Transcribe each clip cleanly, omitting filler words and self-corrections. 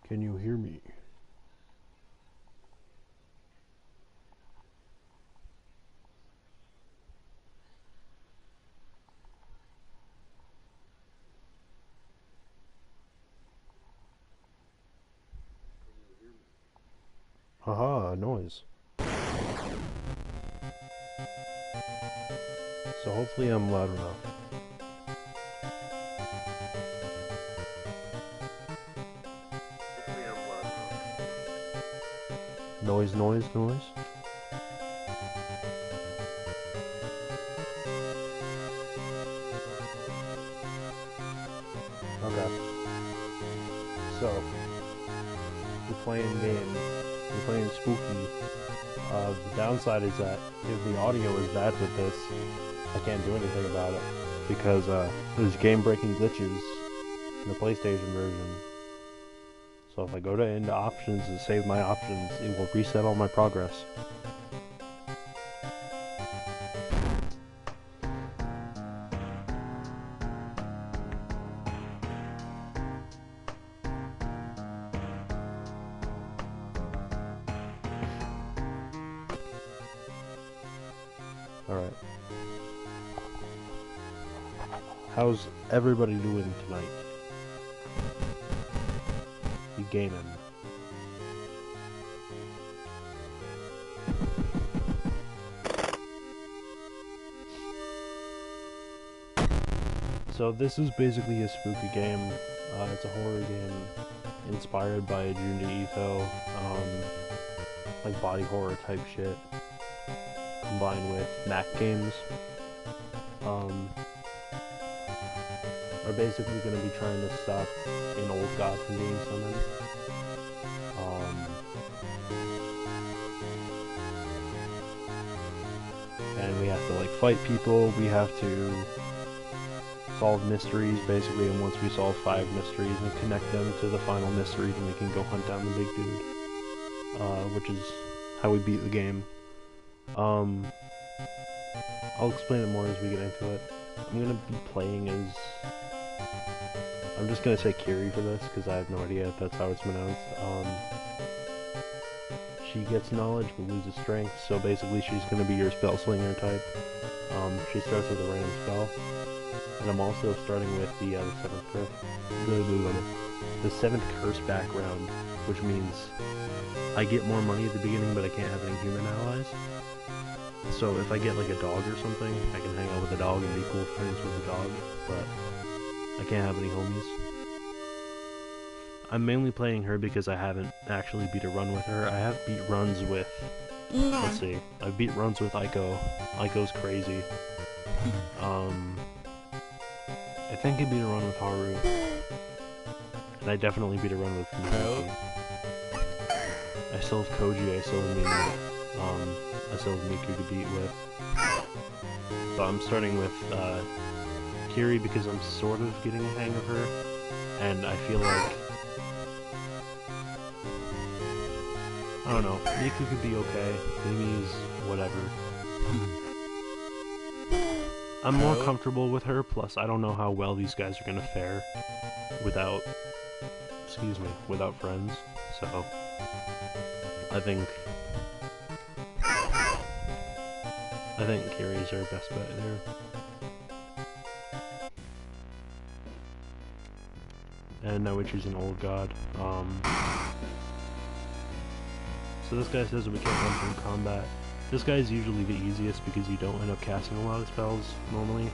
Can you hear me? Haha, noise. So hopefully I'm loud enough. Noise, noise, noise. Okay. So, you're playing Spooky. The downside is that if the audio is bad with this, I can't do anything about it. Because there's game-breaking glitches in the PlayStation version. So if I go into options and save my options, it will reset all my progress. Alright. How's everybody doing tonight? You gaming? So this is basically a spooky game. It's a horror game inspired by Junji Ito, like body horror type shit, combined with Mac games. Are basically going to be trying to stop an old god from being summoned. And we have to like fight people, we have to solve mysteries basically, and once we solve 5 mysteries and connect them to the final mystery, then we can go hunt down the big dude. Which is how we beat the game. I'll explain it more as we get into it. I'm gonna be playing as... I'm just gonna say Kiri for this, because I have no idea if that's how it's pronounced. She gets knowledge but loses strength, so basically she's gonna be your spell slinger type. She starts with a random spell. And I'm also starting with the 7th curse. The 7th curse background, which means I get more money at the beginning, but I can't have any human allies. So if I get like a dog or something, I can hang out with the dog and be cool friends with the dog, but I can't have any homies. I'm mainly playing her because I haven't actually beat a run with her. I have beat runs with... Let's see. I've beat runs with Aiko. Aiko's crazy. I think I beat a run with Haru. And I definitely beat a run with Mikuki. I still have Koji, I still have Mimi. I still have Miku to beat with. But I'm starting with Kiri because I'm sort of getting a hang of her. And I feel like... I don't know, Miku could be okay. Mimi's whatever. I'm more comfortable with her, plus I don't know how well these guys are gonna fare without, without friends, so I think Kiri's our best bet there. And now we're choosing Old God. So this guy says that we can't run from combat. This guy is usually the easiest because you don't end up casting a lot of spells normally.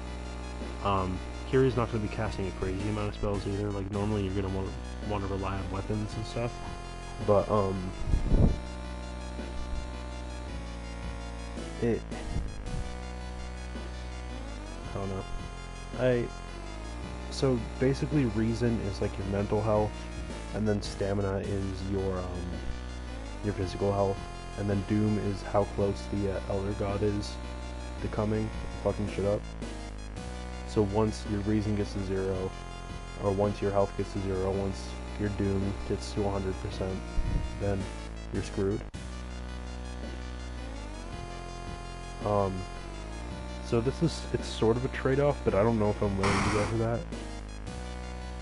Kiri's not going to be casting a crazy amount of spells either. Like normally you're going to want to rely on weapons and stuff. But I don't know. So basically reason is like your mental health, and then stamina is your physical health. And then Doom is how close the Elder God is to coming fucking shit up. So once your reason gets to 0, or once your health gets to 0, once your Doom gets to 100%, then you're screwed. So it's sort of a trade-off, but I don't know if I'm willing to go for that.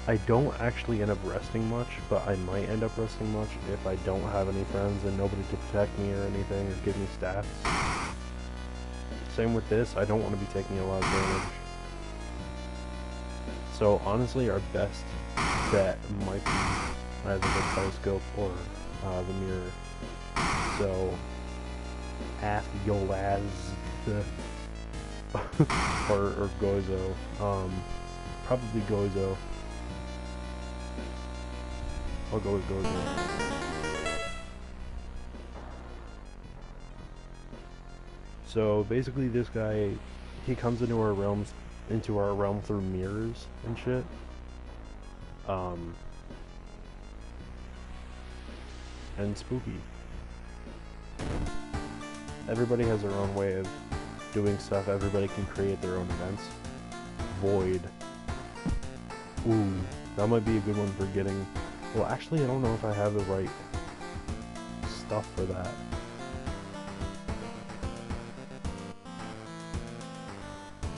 I don't actually end up resting much, but I might end up resting much if I don't have any friends and nobody to protect me or anything or give me stats. Same with this, I don't want to be taking a lot of damage. So honestly, our best bet might be either the telescope or the mirror. So, half Yolaz or Gozo. Probably Gozo. I'll go with Gozo. So basically, this guy, he comes into our realm through mirrors and shit. And spooky. Everybody has their own way of doing stuff. Everybody can create their own events. Void. Ooh, that might be a good one for getting... Well, actually, I don't know if I have the right stuff for that.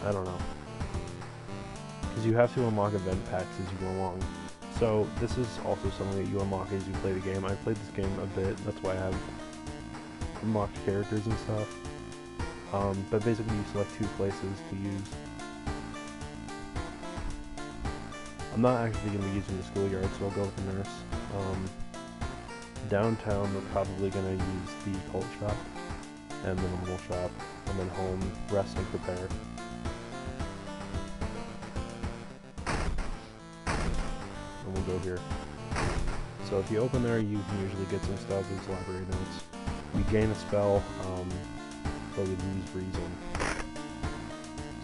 I don't know. Because you have to unlock event packs as you go along. So, this is also something that you unlock as you play the game. I've played this game a bit, that's why I have unlocked characters and stuff. But basically you select 2 places to use. I'm not actually going to be using the schoolyard, so I'll go with the nurse. Downtown, we're probably going to use the cult shop and the normal shop, and then home, rest and prepare. And we'll go here. So if you open there, you can usually get some stuff. There's library notes. We gain a spell, but we lose reason.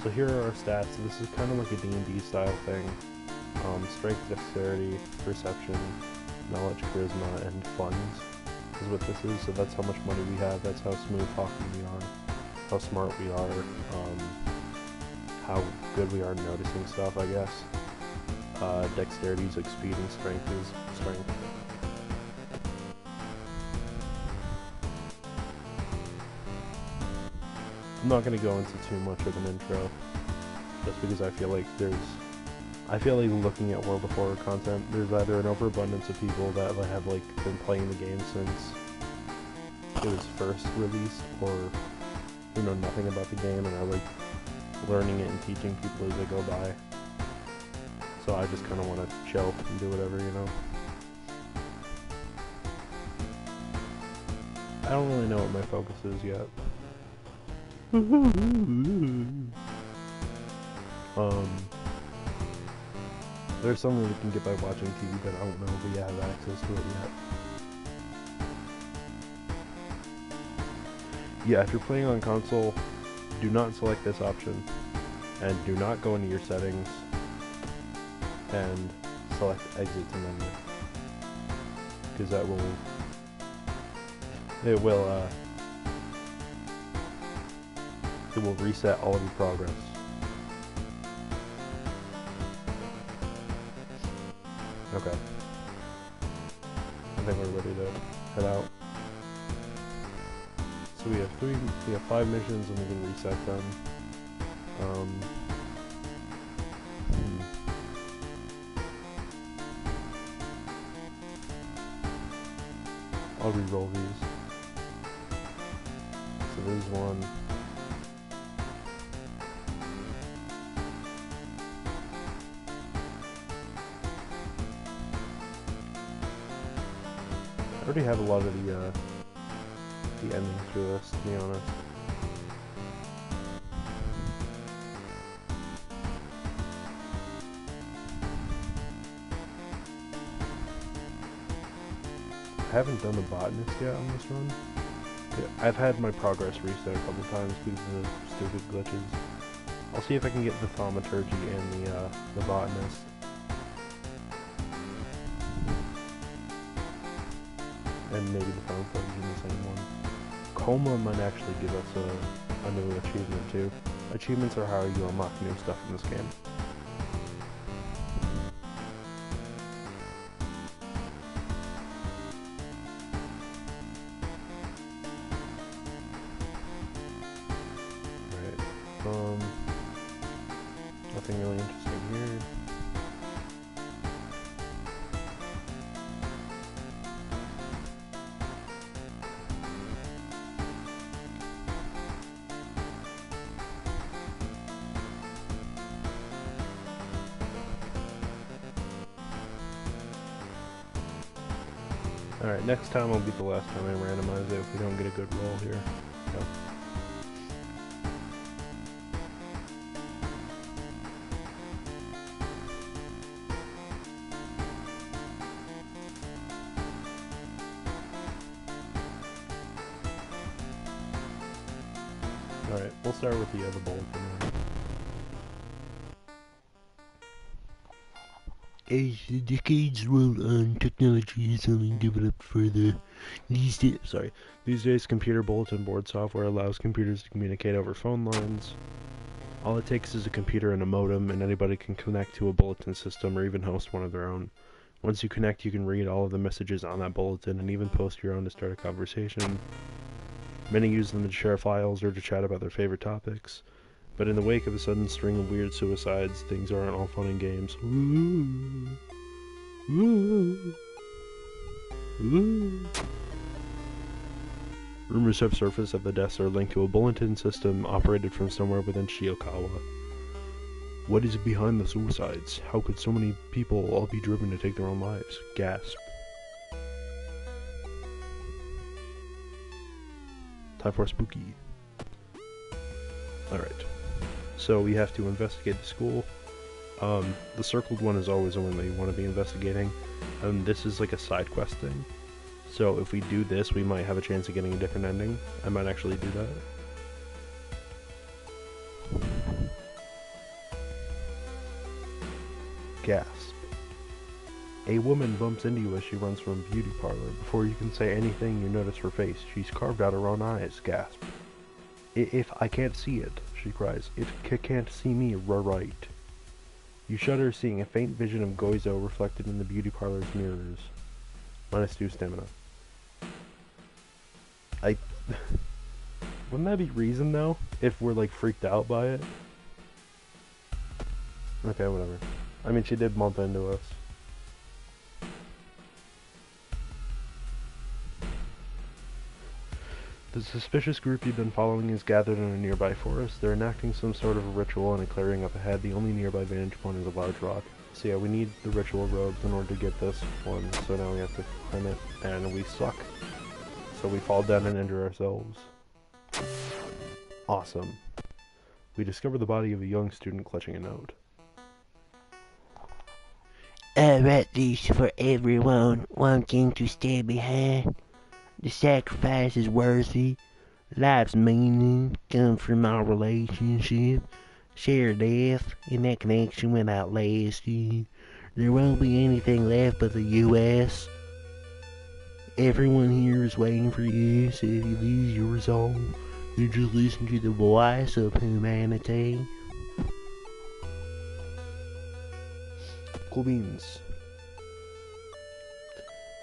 So here are our stats. This is kind of like a D&D style thing. Strength, dexterity, perception, knowledge, charisma, and funds is what this is. So that's how much money we have, that's how smooth talking we are, how smart we are, how good we are noticing stuff, I guess. Dexterity is like speed and strength is strength. I'm not going to go into too much of an intro, just because I feel like looking at World of Horror content, there's either an overabundance of people that have been playing the game since it was first released, or who know nothing about the game and are learning it and teaching people as they go by. So I just kind of want to chill and do whatever, you know. I don't really know what my focus is yet. There's something we can get by watching TV, but I don't know if we have access to it yet. Yeah, if you're playing on console, do not select this option, and do not go into your settings and select exit to menu, because that will it will reset all of your progress. Okay. I think we're ready to head out. So we have 5 missions and we can reset them. I'll re-roll these. So there's one. I already have a lot of the endings for this, to be honest. I haven't done the botanist yet on this run. I've had my progress reset a couple times because of the stupid glitches. I'll see if I can get the thaumaturgy and the botanist. And maybe the found footage in the same one. Coma might actually give us a new achievement too. Achievements are how you unlock new stuff in this game. Right. Nothing really interesting here. Alright, next time will be the last time I randomize it if we don't get a good roll here. So. Alright, we'll start with the other bulletin. As the decades roll on, technology is only developed further. These days, computer bulletin board software allows computers to communicate over phone lines. All it takes is a computer and a modem, and anybody can connect to a bulletin system or even host one of their own. Once you connect, you can read all of the messages on that bulletin and even post your own to start a conversation. Many use them to share files or to chat about their favorite topics. But in the wake of a sudden string of weird suicides, things aren't all fun and games. Ooh. Ooh. Ooh. Rumors have surfaced that the deaths are linked to a bulletin system operated from somewhere within Shiokawa. What is behind the suicides? How could so many people all be driven to take their own lives? Gasp. Time for spooky. Alright. So we have to investigate the school. The circled one is always the one that you want to be investigating. And this is like a side quest thing. So if we do this, we might have a chance of getting a different ending. I might actually do that. Gasp. A woman bumps into you as she runs from a beauty parlor. Before you can say anything, you notice her face. She's carved out her own eyes. Gasp. If I can't see it, she cries. It can't see me, right. You shudder, seeing a faint vision of Goizo reflected in the beauty parlor's mirrors. -2 stamina. Wouldn't that be reason, though? If we're, like, freaked out by it? Okay, whatever. I mean, she did bump into us. The suspicious group you've been following is gathered in a nearby forest. They're enacting some sort of a ritual in a clearing up ahead. The only nearby vantage point is a large rock. So yeah, we need the ritual robes in order to get this one. So now we have to climb it, and we suck. So we fall down and injure ourselves. Awesome. We discover the body of a young student clutching a note. I write this for everyone wanting to stay behind. The sacrifice is worthy. Life's meaning comes from our relationship. Share death, and that connection will outlast you. There won't be anything left but the U.S. Everyone here is waiting for you, so if you lose your resolve, you just listen to the voice of humanity. Cool beans.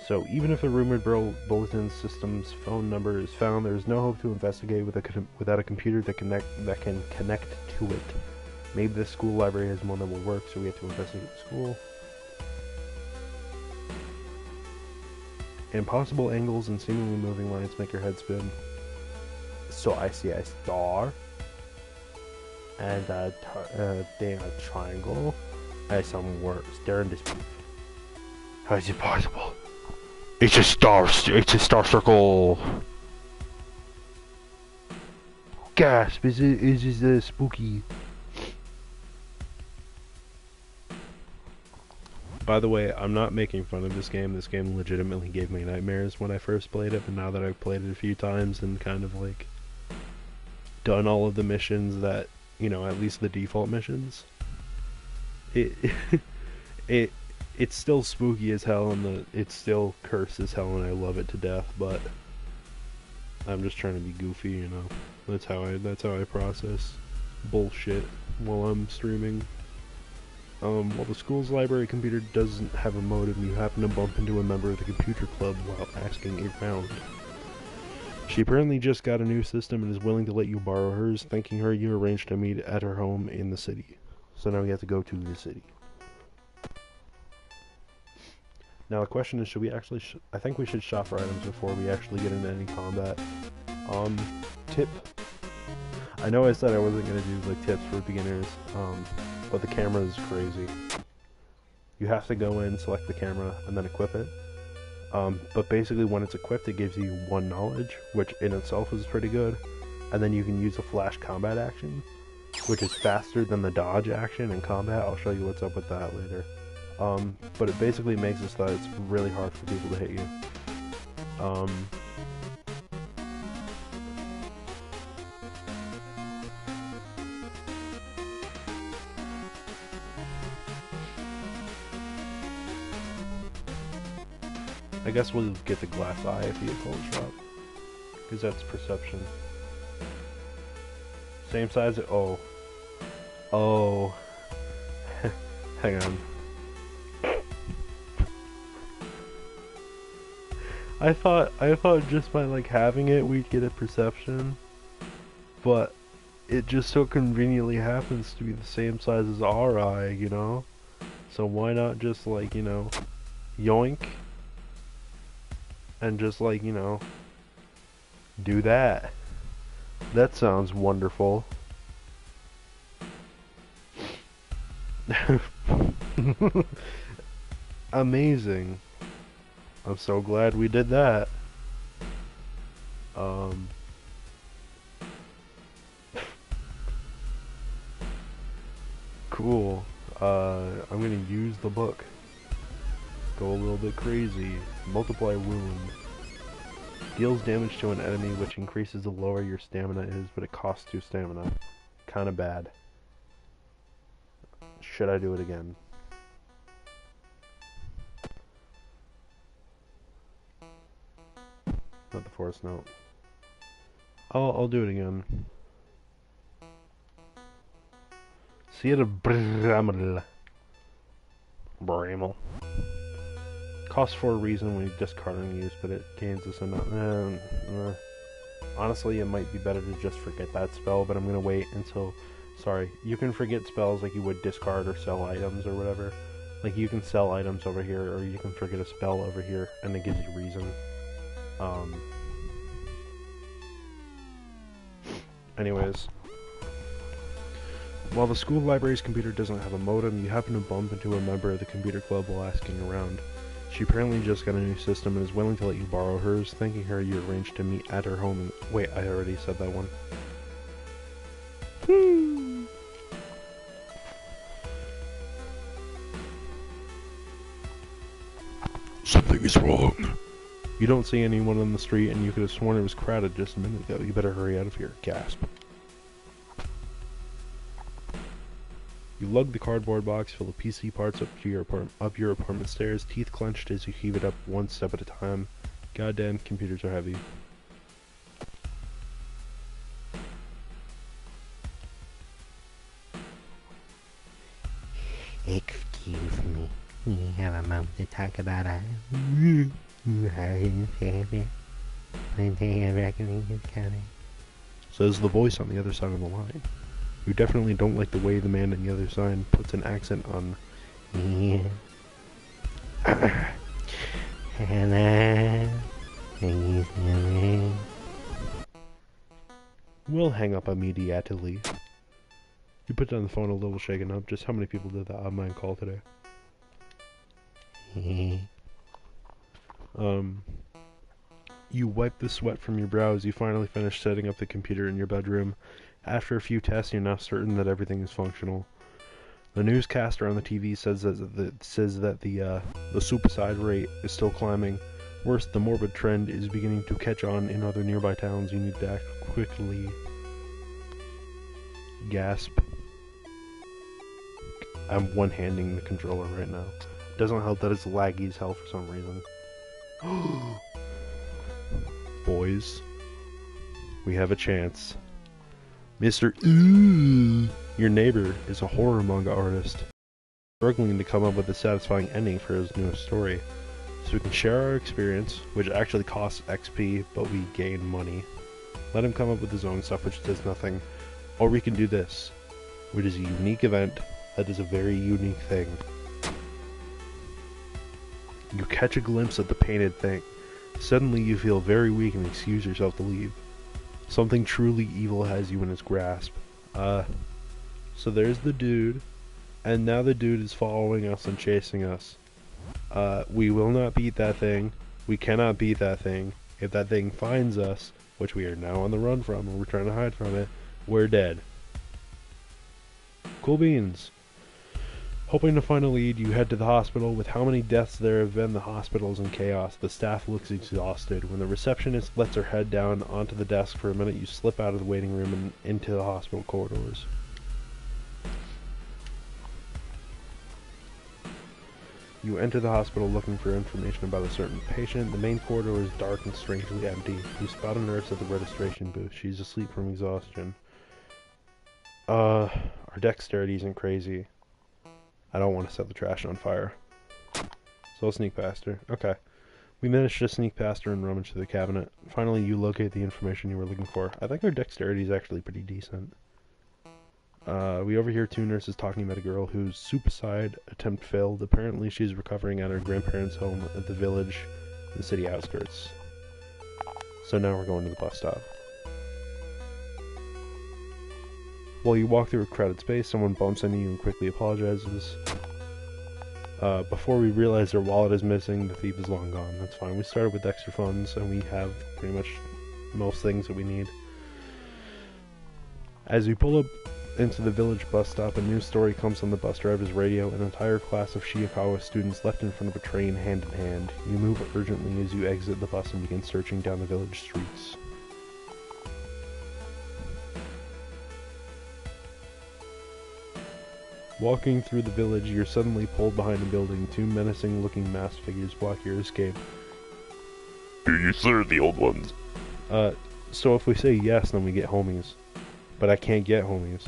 So, even if the rumored bulletin system's phone number is found, there is no hope to investigate without a computer that can connect to it. Maybe the school library has one that will work, so we have to investigate the school. Impossible angles and seemingly moving lines make your head spin. So I see a star and a triangle and some words. They're in dispute. How is it possible? It's a star circle. Gasp! Is this spooky? By the way, I'm not making fun of this game. This game legitimately gave me nightmares when I first played it, but now that I've played it a few times and kind of like done all of the missions that, you know, at least the default missions, it's still spooky as hell, and it's still cursed as hell, and I love it to death. But I'm just trying to be goofy, you know. That's how I process bullshit while I'm streaming. While the school's library computer doesn't have a modem, you happen to bump into a member of the computer club while asking around. She apparently just got a new system and is willing to let you borrow hers, thanking her you arranged to meet at her home in the city. So now we have to go to the city. Now the question is, should we actually... I think we should shop for items before we actually get into any combat. Tip. I know I said I wasn't going to do like tips for beginners, but the camera is crazy. You have to go in, select the camera, and then equip it. But basically when it's equipped it gives you 1 knowledge, which in itself is pretty good. And then you can use a flash combat action, which is faster than the dodge action in combat. I'll show you what's up with that later. But it basically makes it so that it's really hard for people to hit you. I guess we'll get the glass eye if the opponent's drop, because that's perception. Same size. Oh. Hang on. I thought just by like having it we'd get a perception, but it just so conveniently happens to be the same size as our eye, you know? So why not just like, you know, yoink and just like, you know, do that. That sounds wonderful. Amazing. I'm so glad we did that. Cool. I'm gonna use the book. Go a little bit crazy. Multiply wound. Deals damage to an enemy, which increases the lower your stamina is, but it costs 2 stamina. Kinda bad. Should I do it again? Not the force note. I'll do it again. Sierra Bramel. Costs for a reason when you discard and use, but it gains this amount. Honestly, it might be better to just forget that spell, but I'm gonna wait until... Sorry, you can forget spells like you would discard or sell items or whatever. Like you can sell items over here, or you can forget a spell over here, and it gives you reason. Anyways. While the school library's computer doesn't have a modem, you happen to bump into a member of the computer club while asking around. She apparently just got a new system and is willing to let you borrow hers, thanking her you arranged to meet at her home and... Wait, I already said that one. Something is wrong. You don't see anyone on the street and you could have sworn it was crowded just a minute ago. You better hurry out of here. Gasp. You lug the cardboard box full of PC parts up your apartment stairs, teeth clenched as you heave it up one step at a time. Goddamn, computers are heavy. Excuse me. We have a moment to talk about our favorite. When they reckoning is coming. Says the voice on the other side of the line. You definitely don't like the way the man on the other side puts an accent on. Yeah. Hello. We'll hang up immediately. You put down the phone a little shaken up. Just how many people did that online call today? You wipe the sweat from your brow as you finally finish setting up the computer in your bedroom. After a few tests, you're now certain that everything is functional. The newscaster on the TV says that the suicide rate is still climbing. Worse, the morbid trend is beginning to catch on in other nearby towns. You need to act quickly. Gasp. I'm one-handing the controller right now. Doesn't help that it's laggy as hell for some reason. Boys, we have a chance. Mr. Ooh, your neighbor is a horror manga artist, struggling to come up with a satisfying ending for his newest story. So we can share our experience, which actually costs XP, but we gain money. Let him come up with his own stuff, which does nothing. Or we can do this, which is a unique event that is a very unique thing. You catch a glimpse of the painted thing. Suddenly you feel very weak and excuse yourself to leave. Something truly evil has you in its grasp. So there's the dude, and now the dude is following us and chasing us. We will not beat that thing. We cannot beat that thing. If that thing finds us, which we are now on the run from, and we're trying to hide from it, we're dead. Cool beans. Hoping to find a lead, you head to the hospital. With how many deaths there have been, the hospital's in chaos. The staff looks exhausted. When the receptionist lets her head down onto the desk for a minute, you slip out of the waiting room and into the hospital corridors. You enter the hospital looking for information about a certain patient. The main corridor is dark and strangely empty. You spot a nurse at the registration booth. She's asleep from exhaustion. Our dexterity isn't crazy. I don't want to set the trash on fire. So I'll sneak past her. Okay. We managed to sneak past her and rummage through the cabinet. Finally, you locate the information you were looking for. I think our dexterity is actually pretty decent. We overhear two nurses talking about a girl whose suicide attempt failed. Apparently, she's recovering at her grandparents' home at the village in the city outskirts. So now we're going to the bus stop. While you walk through a crowded space, someone bumps into you and quickly apologizes. Before we realize their wallet is missing, the thief is long gone. That's fine. We started with extra funds, and we have pretty much most things that we need. As we pull up into the village bus stop, a news story comes on the bus driver's radio. An entire class of Shiikawa students left in front of a train hand in hand. You move urgently as you exit the bus and begin searching down the village streets. Walking through the village, you're suddenly pulled behind a building. Two menacing-looking masked figures block your escape. Do you serve the old ones? So if we say yes, then we get homies. But I can't get homies.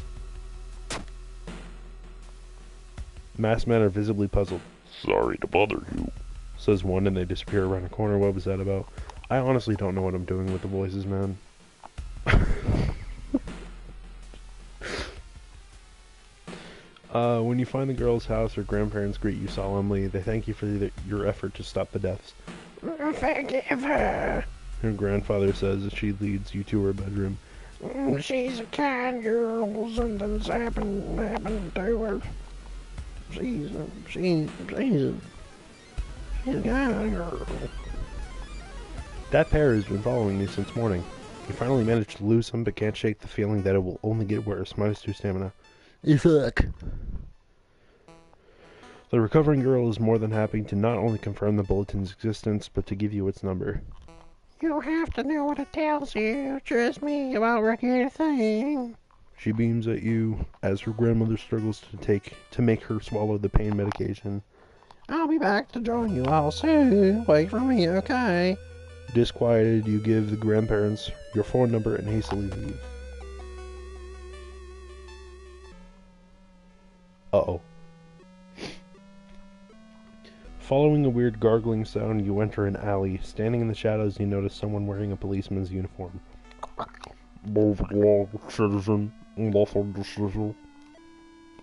Masked men are visibly puzzled. Sorry to bother you, says one, and they disappear around a corner. What was that about? I honestly don't know what I'm doing with the voices, man. When you find the girl's house, her grandparents greet you solemnly. They thank you for your effort to stop the deaths. Forgive her. Her grandfather says as she leads you to her bedroom. She's a kind girl. Something's happened to her. She's a kind girl. That pair has been following you since morning. You finally managed to lose him, but can't shake the feeling that it will only get worse. -2 stamina. Fuck. The recovering girl is more than happy to not only confirm the bulletin's existence, but to give you its number. You don't have to know what it tells you. Trust me, it won't wreck anything. She beams at you as her grandmother struggles to make her swallow the pain medication. I'll be back to join you all soon. Wait for me, okay? Disquieted, you give the grandparents your phone number and hastily leave. Uh-oh. Following a weird gargling sound, you enter an alley. Standing in the shadows, you notice someone wearing a policeman's uniform. Citizen, lawful decision.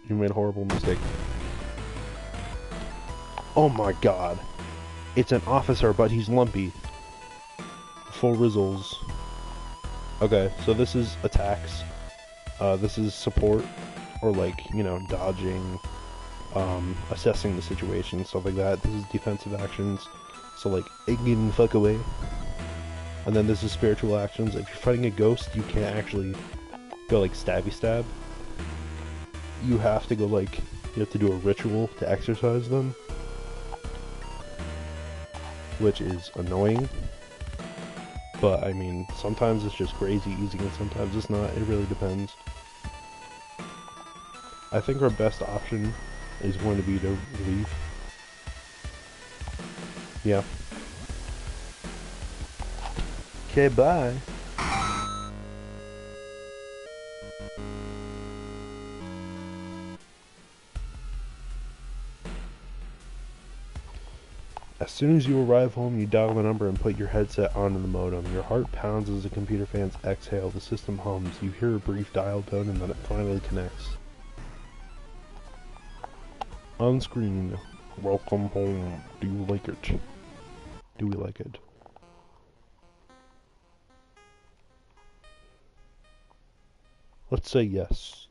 You made a horrible mistake. Oh my god. It's an officer, but he's lumpy. Full results. Okay, so this is attacks. This is support, or like, you know, dodging, assessing the situation, stuff like that. This is defensive actions, so like, getting the fuck away. And then this is spiritual actions. If you're fighting a ghost, you can't actually go like stabby stab. You have to go like, you have to do a ritual to exorcise them, which is annoying. But I mean, sometimes it's just crazy easy and sometimes it's not. It really depends. I think our best option is going to be to leave. Yeah. Okay, bye. As soon as you arrive home, you dial the number and put your headset onto the modem. Your heart pounds as the computer fans exhale. The system hums. You hear a brief dial tone and then it finally connects. On screen, welcome home. Do you like it? Do we like it? Let's say yes.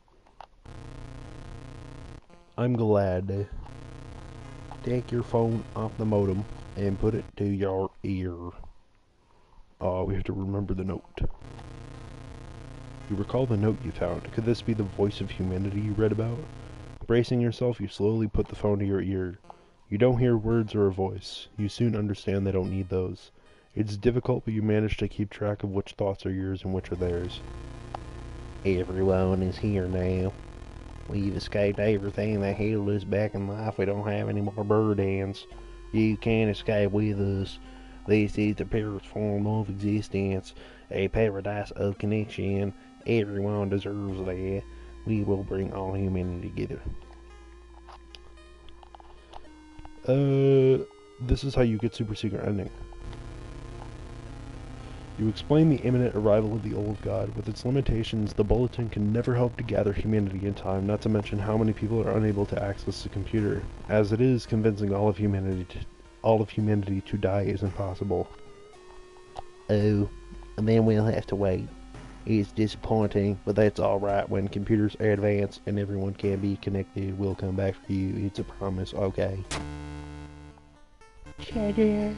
I'm glad. Take your phone off the modem. and put it to your ear. We have to remember the note. You recall the note you found. Could this be the voice of humanity you read about? Bracing yourself, you slowly put the phone to your ear. You don't hear words or a voice. You soon understand they don't need those. It's difficult, but you manage to keep track of which thoughts are yours and which are theirs. Everyone is here now. We've escaped everything that held us back in life. We don't have any more bird hands. You can't escape with us. This is the purest form of existence, a paradise of connection. Everyone deserves that. We will bring all humanity together. This is how you get super secret ending. You explain the imminent arrival of the old god. With its limitations, the bulletin can never hope to gather humanity in time, not to mention how many people are unable to access the computer. As it is, convincing all of humanity to die is impossible. Oh, and then we'll have to wait. It's disappointing, but that's alright. When computers advance and everyone can be connected, we'll come back for you. It's a promise, okay? Cheddar.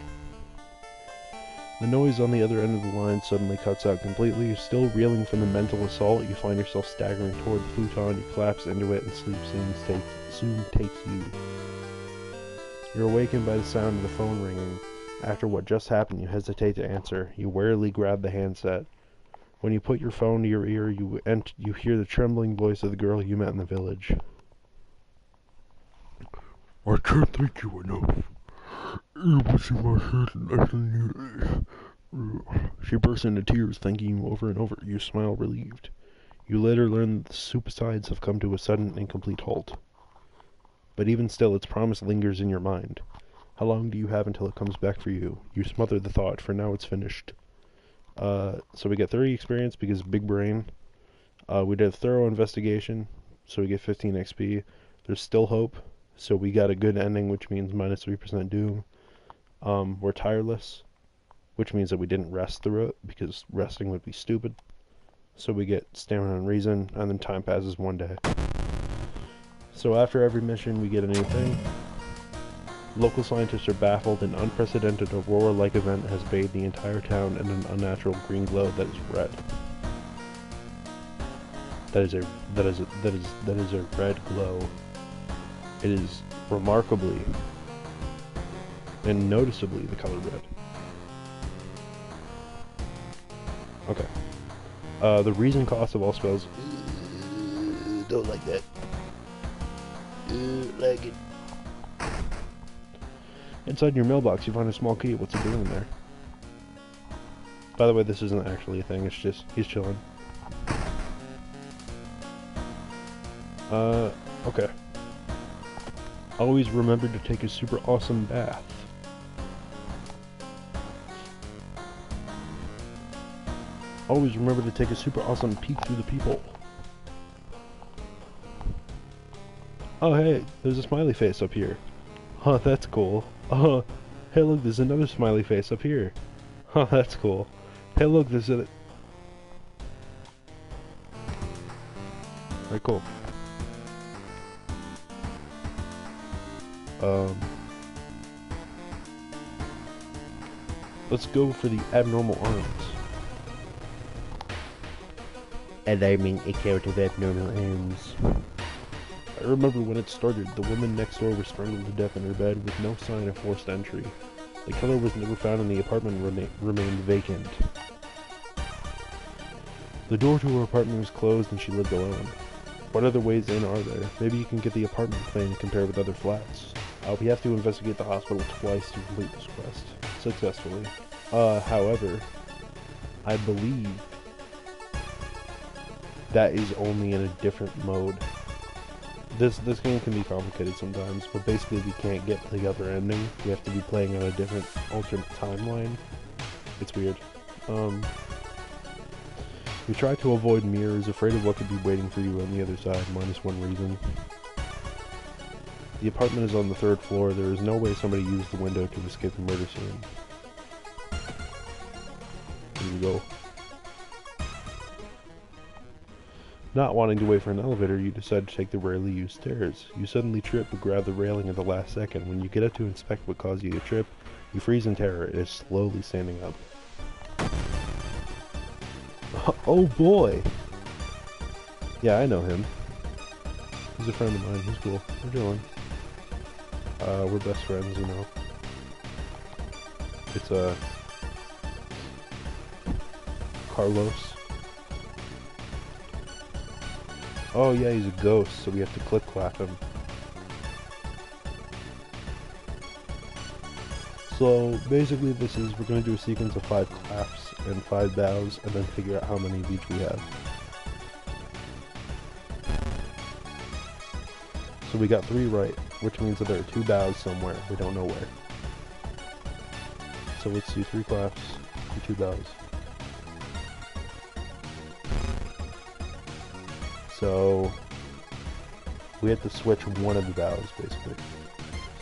The noise on the other end of the line suddenly cuts out completely. Still reeling from the mental assault, you find yourself staggering toward the futon. You collapse into it and sleep soon takes you. You're awakened by the sound of the phone ringing. After what just happened, you hesitate to answer. You warily grab the handset. When you put your phone to your ear, you hear the trembling voice of the girl you met in the village. I can't thank you enough. It was in my head and I knew it. She bursts into tears, thanking you over and over. You smile relieved. You later learn that the suicides have come to a sudden and complete halt. But even still, its promise lingers in your mind. How long do you have until it comes back for you? You smother the thought, for now it's finished. So we get 30 experience because big brain. We did a thorough investigation, so we get 15 XP. There's still hope, so we got a good ending, which means minus 3% doom. We're tireless, which means that we didn't rest through it, because resting would be stupid. So we get stamina and reason, and then time passes one day. So after every mission, we get a new thing. Local scientists are baffled. An unprecedented aurora-like event has bathed the entire town in an unnatural green glow that is red. That is a red glow. It is remarkably and noticeably the color red. Okay. The reason cost of all spells. Don't like that. Like it. Inside your mailbox, you find a small key. What's it doing in there? By the way, this isn't actually a thing. It's just he's chilling. Okay. Always remember to take a super awesome bath. Always remember to take a super awesome peek through the peephole. Oh hey, there's a smiley face up here. Huh, that's cool. Hey look, there's another smiley face up here. Huh, that's cool. Hey look, there's a... Alright, cool. Let's go for the abnormal arms. Alarming account of abnormal arms. I remember when it started, the woman next door was strangled to death in her bed with no sign of forced entry. The killer was never found and the apartment remained vacant. The door to her apartment was closed and she lived alone. What other ways in are there? Maybe you can get the apartment plan and compare with other flats. We have to investigate the hospital twice to complete this quest successfully. However, I believe that is only in a different mode. This game can be complicated sometimes, but basically we can't get the other ending. We have to be playing on a different alternate timeline. It's weird. We try to avoid mirrors, afraid of what could be waiting for you on the other side, minus one reason. The apartment is on the 3rd floor. There is no way somebody used the window to escape the murder scene. Here we go. Not wanting to wait for an elevator, you decide to take the rarely used stairs. You suddenly trip but grab the railing at the last second. When you get up to inspect what caused you to trip, You freeze in terror. It is slowly standing up. Oh boy! Yeah, I know him. He's a friend of mine. He's cool. We're chilling. We're best friends, you know. It's Carlos. Oh yeah, he's a ghost, so we have to click clap him. So basically this is, we're going to do a sequence of 5 claps and 5 bows, and then figure out how many of each we have. So we got 3 right, which means that there are 2 bows somewhere, we don't know where. So let's do 3 claps and 2 bows. So we have to switch one of the bows, basically.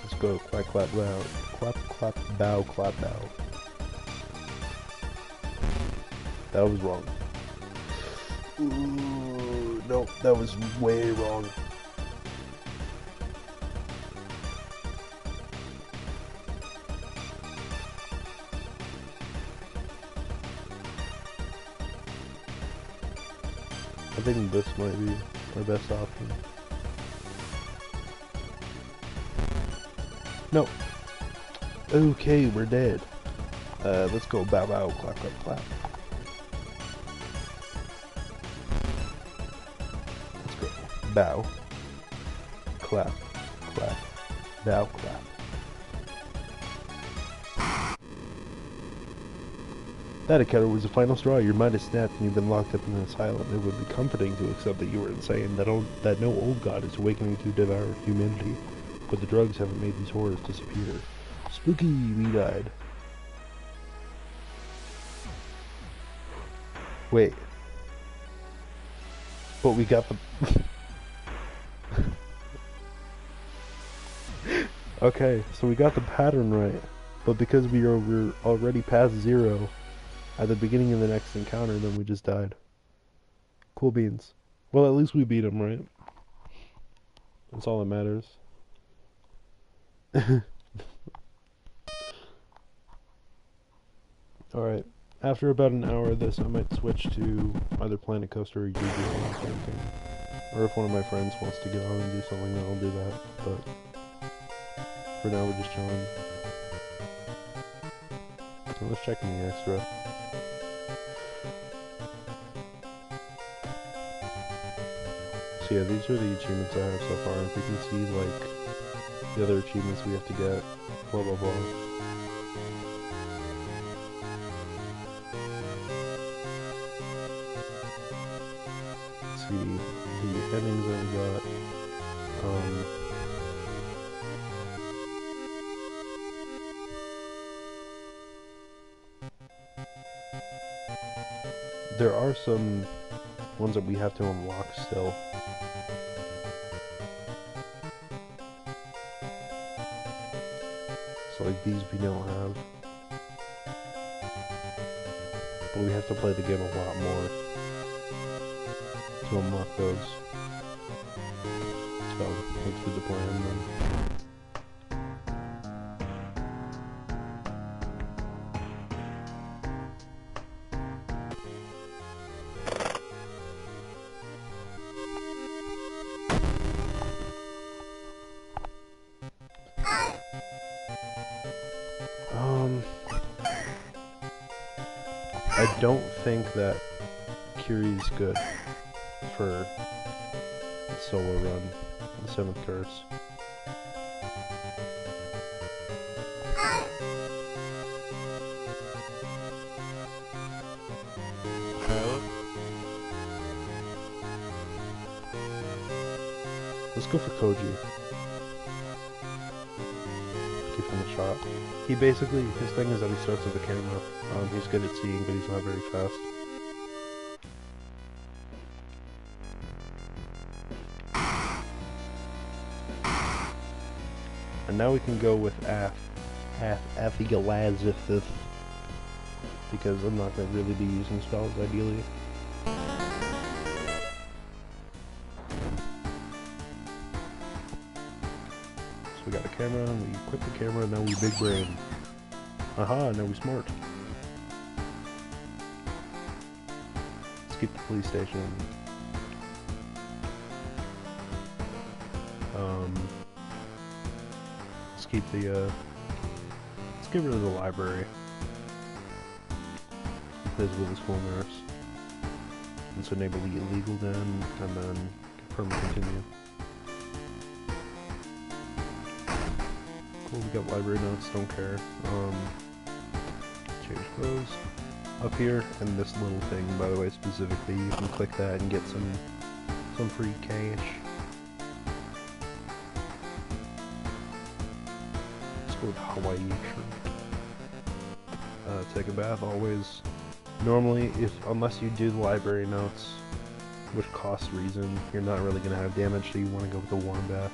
Let's go clap, clap, bow. Clap, clap, bow, clap, bow. That was wrong. Ooh, nope, that was way wrong. I think this might be our best option. No. Okay, we're dead. Let's go bow bow, clap clap clap. Let's go bow, clap, clap, bow, clap. That encounter was the final straw. Your mind is snapped and you've been locked up in an asylum. It would be comforting to accept that you were insane, that no old god is awakening to devour humanity. But the drugs haven't made these horrors disappear. Spooky, we died. Wait. But we got the... Okay, so we got the pattern right. But because we're already past 0 at the beginning of the next encounter, then we just died. Cool beans. Well, at least we beat him, right? That's all that matters. Alright. After about an hour of this, I might switch to either Planet Coaster or Yu-Gi-Oh! Or something. Or if one of my friends wants to get on and do something, then I'll do that. But for now, we're just chilling. So let's check in the extra. So yeah, these are the achievements I have so far. If you can see, like, the other achievements we have to get, blah blah blah. Let's see, the endings that we got, there are some ones that we have to unlock still. So like these we don't have. But we have to play the game a lot more to unlock those. So let's do the plan then. I don't think that Kiri's good for the solo run, the 7th curse. Let's go for Koji. Give him a shot. He basically, his thing is that he starts with the camera. He's good at seeing, but he's not very fast. And now we can go with Afigalazithith, because I'm not going to really be using spells, ideally. So we got a camera, and we equip the camera, and now we big brain. Aha, now we smart. Let's keep the police station. Let's keep the, let's get rid of the library. Replace with the school nurse. And so enable the illegal den, and then confirm and continue. Cool, we got library notes, don't care. Change those. Up here, and this little thing, by the way, specifically, you can click that and get some free cash. Let's go with Hawaii shirt. Take a bath always. Normally, unless you do the library notes, which cost reason, you're not really going to have damage, so you want to go with the warm bath,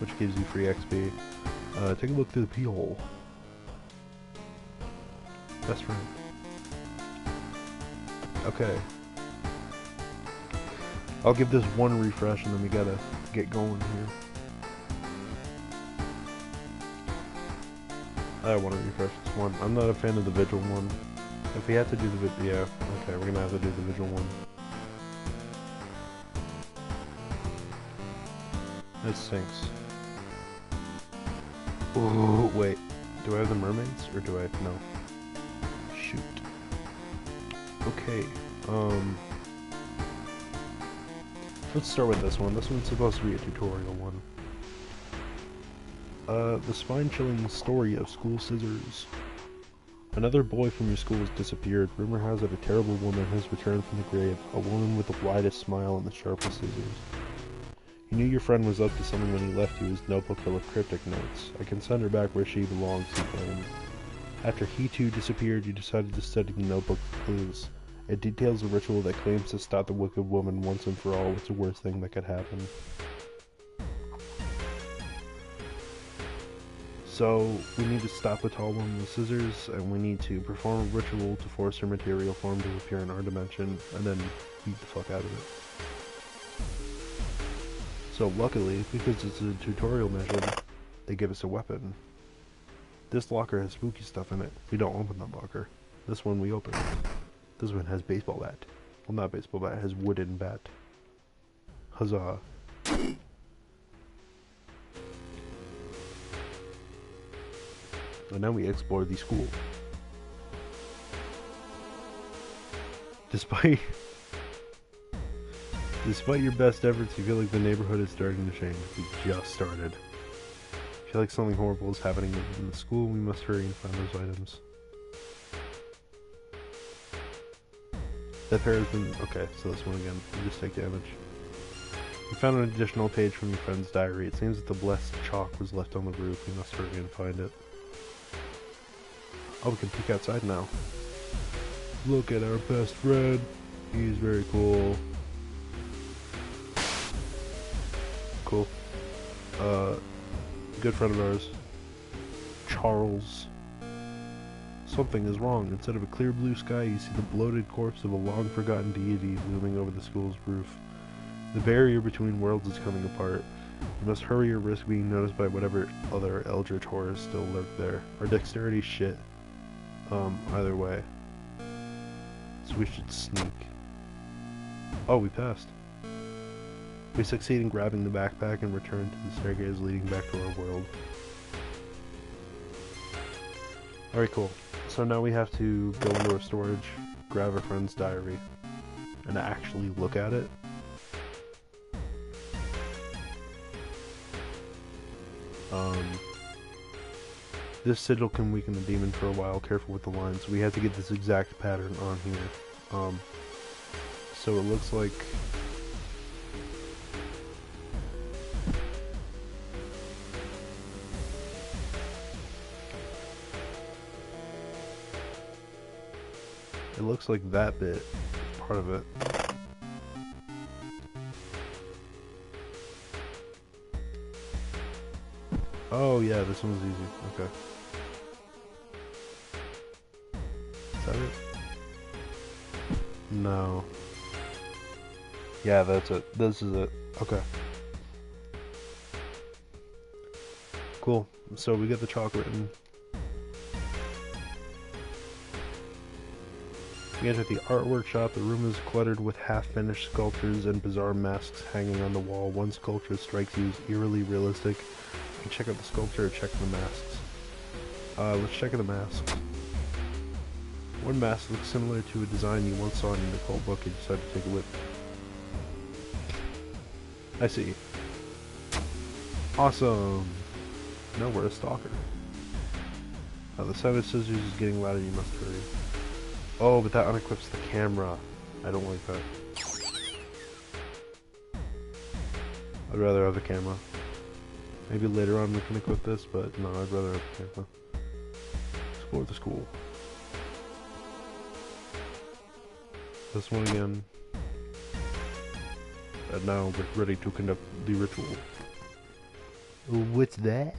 which gives you free XP. Take a look through the pee hole. Best friend. Okay. I'll give this one refresh and then we gotta get going here. I want to refresh this one. I'm not a fan of the vigil one. If we have to do the yeah, okay, we're gonna have to do the vigil one. It stinks. Oh, wait. Do I have the mermaids or do I? No. Shoot. Okay. Let's start with this one. This one's supposed to be a tutorial one. The spine-chilling story of school scissors. Another boy from your school has disappeared. Rumor has it a terrible woman has returned from the grave. A woman with the widest smile and the sharpest scissors. You knew your friend was up to something when he left you his notebook full of cryptic notes. I can send her back where she belongs, he claimed. After he too disappeared, you decided to study the notebook for clues. It details a ritual that claims to stop the wicked woman once and for all. What's the worst thing that could happen? So, we need to stop the tall woman with scissors, and we need to perform a ritual to force her material form to appear in our dimension, and then beat the fuck out of it. So luckily, because it's a tutorial mission, they give us a weapon. This locker has spooky stuff in it. We don't open that locker. This one we open. This one has baseball bat. Well, not baseball bat, it has wooden bat. Huzzah. And now we explore the school. Despite your best efforts, you feel like the neighborhood is starting to change. We just started. I feel like something horrible is happening in the school. We must hurry and find those items. That pair has been... Okay, so this one again. We just take damage. We found an additional page from your friend's diary. It seems that the blessed chalk was left on the roof. We must hurry and find it. Oh, we can peek outside now. Look at our best friend. He's very cool. Cool. Good friend of ours. Charles. Something is wrong. Instead of a clear blue sky, you see the bloated corpse of a long-forgotten deity looming over the school's roof. The barrier between worlds is coming apart. You must hurry or risk being noticed by whatever other eldritch horrors still lurk there. Our dexterity's shit. Either way. So we should sneak. Oh, we passed. We succeed in grabbing the backpack and return to the staircase leading back to our world. Alright, cool. So now we have to go into our storage, grab our friend's diary, and actually look at it. This sigil can weaken the demon for a while. Careful with the lines. We have to get this exact pattern on here. So it looks like... It looks like that bit is part of it. Oh yeah, this one's easy. Okay. Is that it? No. Yeah, that's it. This is it. Okay. Cool. So we get the chocolate and we enter the art workshop. The room is cluttered with half-finished sculptures and bizarre masks hanging on the wall. One sculpture strikes you as eerily realistic. You can check out the sculpture or check the masks. Let's check out the masks. One mask looks similar to a design you once saw in an occult book and decided to take a look. I see. Awesome! No, we're a stalker. The sound of scissors is getting louder, you must hurry. Oh, but that unequips the camera. I don't like that. I'd rather have the camera. Maybe later on we can equip this, but no, I'd rather have the camera. Explore the school. This one again. And now we're ready to conduct the ritual. What's that?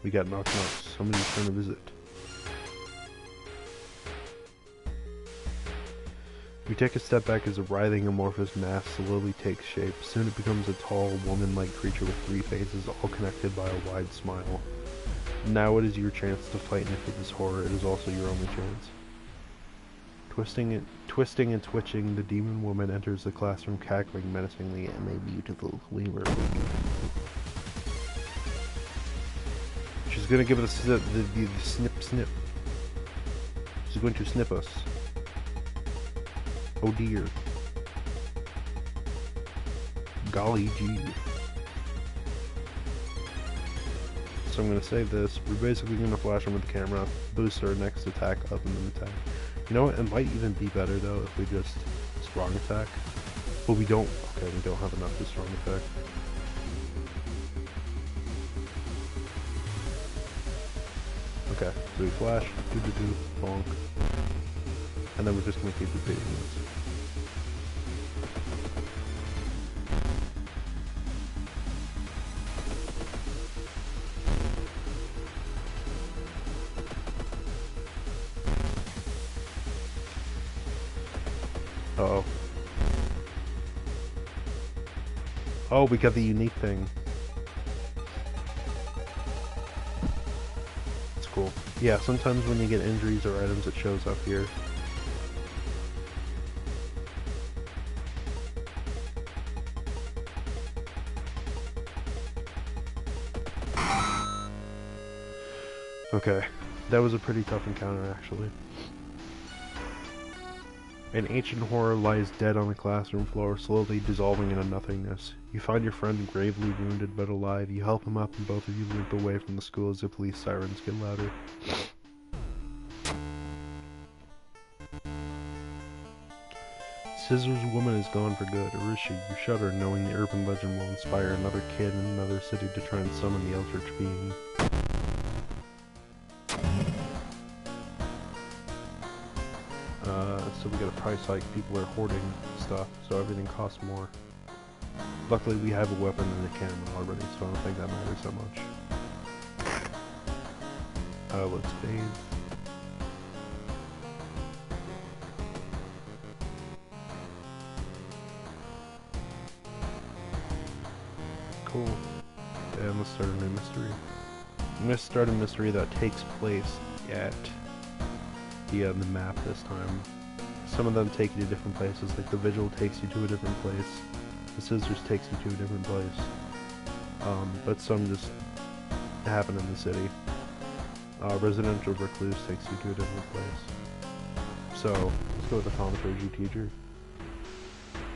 We got knock-knocks. Somebody's trying to visit. We take a step back as a writhing amorphous mass slowly takes shape. Soon it becomes a tall, woman-like creature with 3 faces, all connected by a wide smile. Now it is your chance to fight and defeat this horror. It is also your only chance. Twisting and twitching, the demon woman enters the classroom, cackling menacingly at my beautiful weaver. She's gonna give us the snip. She's going to snip us. Oh dear. Golly gee. So I'm gonna save this. We're basically gonna flash him with the camera, boost our next attack up and then attack. You know what? It might even be better though if we just strong attack. But we don't. Okay, we don't have enough to strong attack. Okay, so we flash, bonk, and then we're just gonna keep repeating this. Uh-oh. Oh, we got the unique thing. That's cool. Yeah, sometimes when you get injuries or items, it shows up here. Okay, that was a pretty tough encounter, actually. An ancient horror lies dead on the classroom floor, slowly dissolving into nothingness. You find your friend gravely wounded but alive. You help him up and both of you limp away from the school as the police sirens get louder. Scissors Woman is gone for good, or is she? You shudder knowing the urban legend will inspire another kid in another city to try and summon the Eldritch being. So we got a price hike. People are hoarding stuff, so everything costs more. Luckily we have a weapon and a camera already, so I don't think that matters so much. Let's bathe. Cool. And let's start a new mystery. I'm gonna start a mystery that takes place at the map this time. Some of them take you to different places, like the Vigil takes you to a different place, the Scissors takes you to a different place, but some just happen in the city. Residential Recluse takes you to a different place. So, let's go with the Thaumaturgy teacher.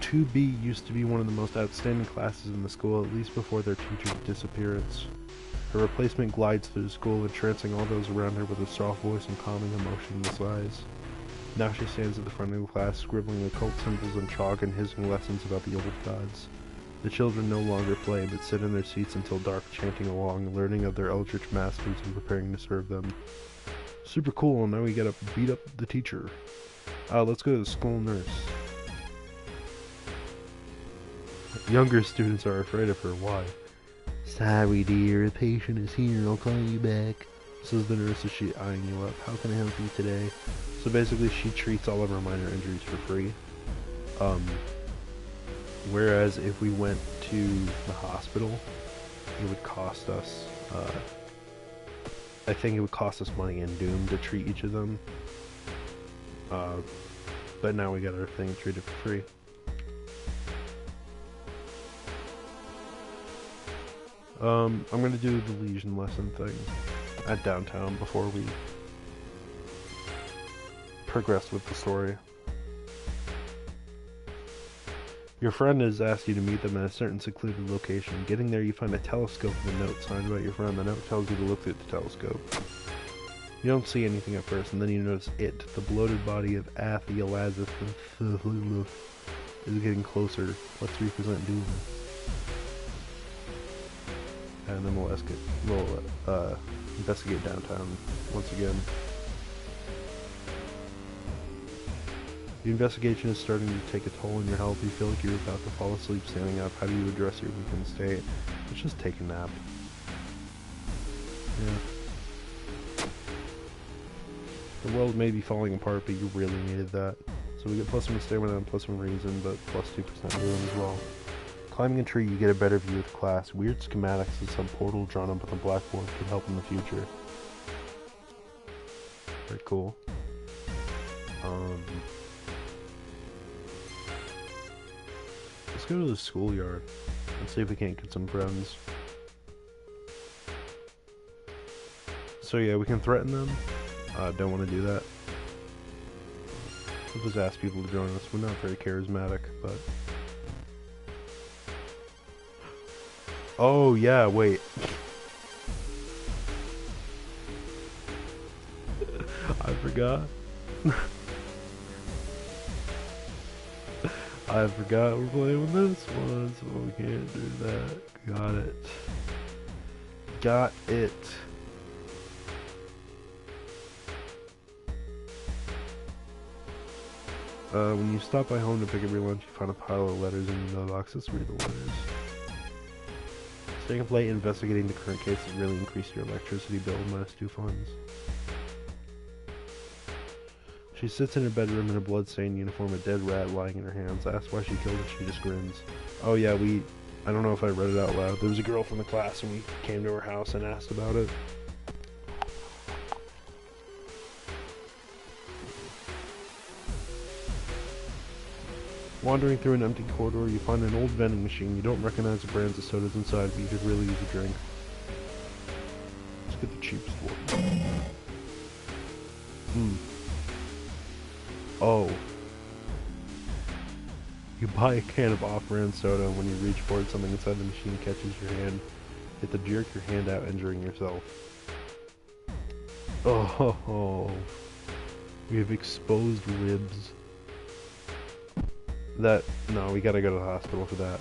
2B used to be one of the most outstanding classes in the school, at least before their teacher's disappearance. Her replacement glides through the school, entrancing all those around her with a soft voice and calming emotionless eyes. Now she stands at the front of the class, scribbling occult symbols in chalk and hissing lessons about the old gods. The children no longer play, but sit in their seats until dark, chanting along, learning of their eldritch masters and preparing to serve them. Super cool, now we gotta beat up the teacher. Let's go to the school nurse. Younger students are afraid of her, why? Sorry dear, a patient is here, I'll call you back. Says the nurse as she eyeing you up. How can I help you today? So basically she treats all of her minor injuries for free. Um, whereas if we went to the hospital, it would cost us, I think it would cost us money in Doom to treat each of them. But now we got our thing treated for free. I'm gonna do the Legion lesson thing at downtown before we progress with the story. Your friend has asked you to meet them at a certain secluded location. Getting there, you find a telescope with a note signed about your friend. The note tells you to look through the telescope. You don't see anything at first, and then you notice it, the bloated body of Athealazith is getting closer. Let's represent Doom. And then we'll investigate downtown once again. The investigation is starting to take a toll on your health. You feel like you're about to fall asleep standing up. How do you address your weakened state? Let's just take a nap. Yeah. The world may be falling apart, but you really needed that. So we get +1 stamina and +1 reason, but +2% healing as well. Climbing a tree, you get a better view of the class. Weird schematics of some portal drawn up on the blackboard could help in the future. Very cool. Let's go to the schoolyard and see if we can't get some friends. So yeah, we can threaten them. Don't want to do that. We'll just ask people to join us. We're not very charismatic, but... Oh yeah, wait. I forgot. I forgot we're playing with this one, so we can't do that. Got it. Got it. When you stop by home to pick up your lunch, you find a pile of letters in your mailbox. Let's read the letters. Staying up late investigating the current case has really increased your electricity bill -2 funds. She sits in her bedroom in a blood-stained uniform, a dead rat lying in her hands. I asked why she killed it, she just grins. Oh yeah, I don't know if I read it out loud. There was a girl from the class and we came to her house and asked about it. Wandering through an empty corridor, you find an old vending machine. You don't recognize the brands of sodas inside, but you could really use a drink. Let's get the cheapest one. Oh. You buy a can of off-brand soda, and when you reach for it, something inside the machine catches your hand. You have to jerk your hand out, injuring yourself. Oh. We have exposed ribs. No, we gotta go to the hospital for that.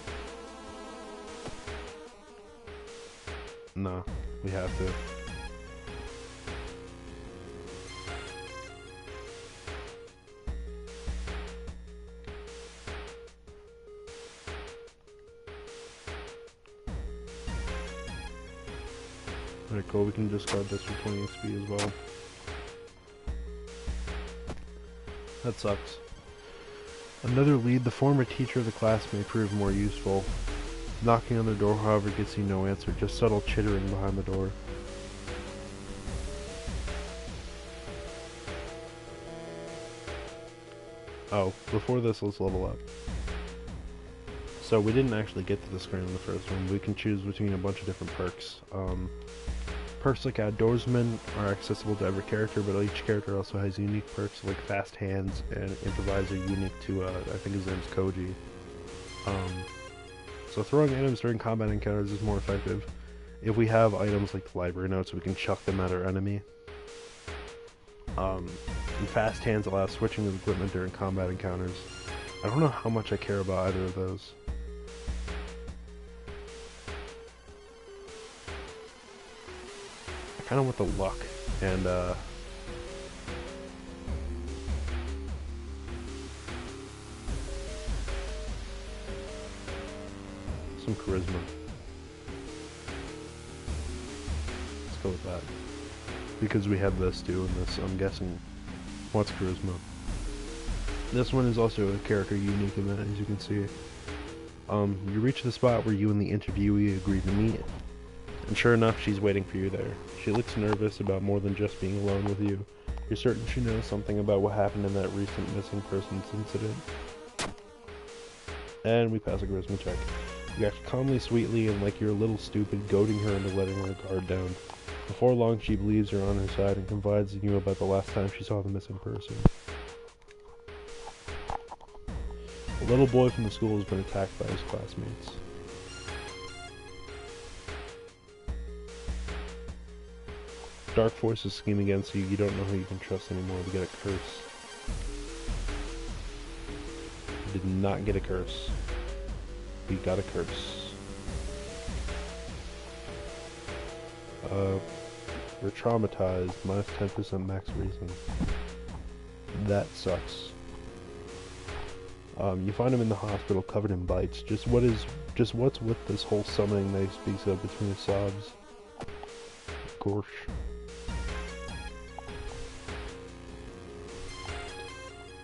No, we have to. Alright, cool, we can discard this for 20 XP as well. That sucks. Another lead, the former teacher of the class may prove more useful. Knocking on the door, however, gets you no answer, just subtle chittering behind the door. Oh, before this, let's level up. So we didn't actually get to the screen in the first one. We can choose between a bunch of different perks. Perks like Outdoorsman are accessible to every character, but each character also has unique perks like Fast Hands and Improviser, unique to, I think his name's Koji. So throwing items during combat encounters is more effective. If we have items like the library notes, we can chuck them at our enemy. And Fast Hands allows switching of equipment during combat encounters. I don't know how much I care about either of those. I kind of want the luck and some charisma. Let's go with that. Because we have this too, and this, I'm guessing, what's charisma? This one is also a character unique event, as you can see. You reach the spot where you and the interviewee agree to meet, and sure enough, she's waiting for you there. She looks nervous about more than just being alone with you. You're certain she knows something about what happened in that recent missing persons incident. And we pass a charisma check. You act calmly, sweetly, and like you're a little stupid, goading her into letting her guard down. Before long, she believes you're on her side and confides in you about the last time she saw the missing person. A little boy from the school has been attacked by his classmates. Dark forces scheme against you. You don't know who you can trust anymore. You get a curse. You did not get a curse. You got a curse. You're traumatized. Minus 10% max reason. That sucks. You find him in the hospital covered in bites. Just what's with this whole summoning that he speaks of between his sobs? Gosh.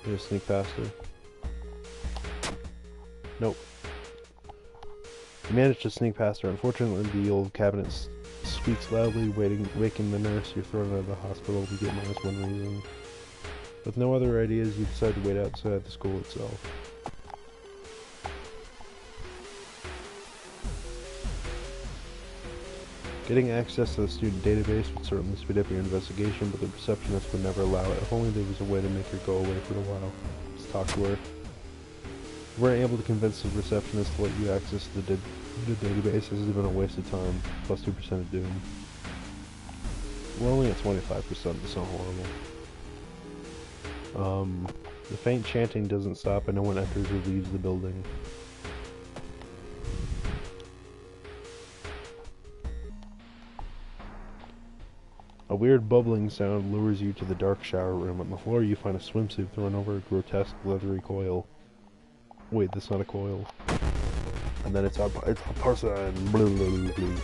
You gonna sneak past her? Nope. You managed to sneak past her. Unfortunately, the old cabinet squeaks loudly, waking the nurse. You're thrown out of the hospital. You get minus 1 reason. With no other ideas, you decide to wait outside the school itself. Getting access to the student database would certainly speed up your investigation, but the receptionist would never allow it. If only there was a way to make her go away for a while. Let's talk to her. You weren't able to convince the receptionist to let you access the database. This has been a waste of time. Plus 2% of doom. We're only at 25%. That's not horrible. The faint chanting doesn't stop and no one enters or leaves the building. A weird bubbling sound lures you to the dark shower room. On the floor you find a swimsuit thrown over a grotesque leathery coil. Wait, that's not a coil. And then it's a person. Blue, blue, blue.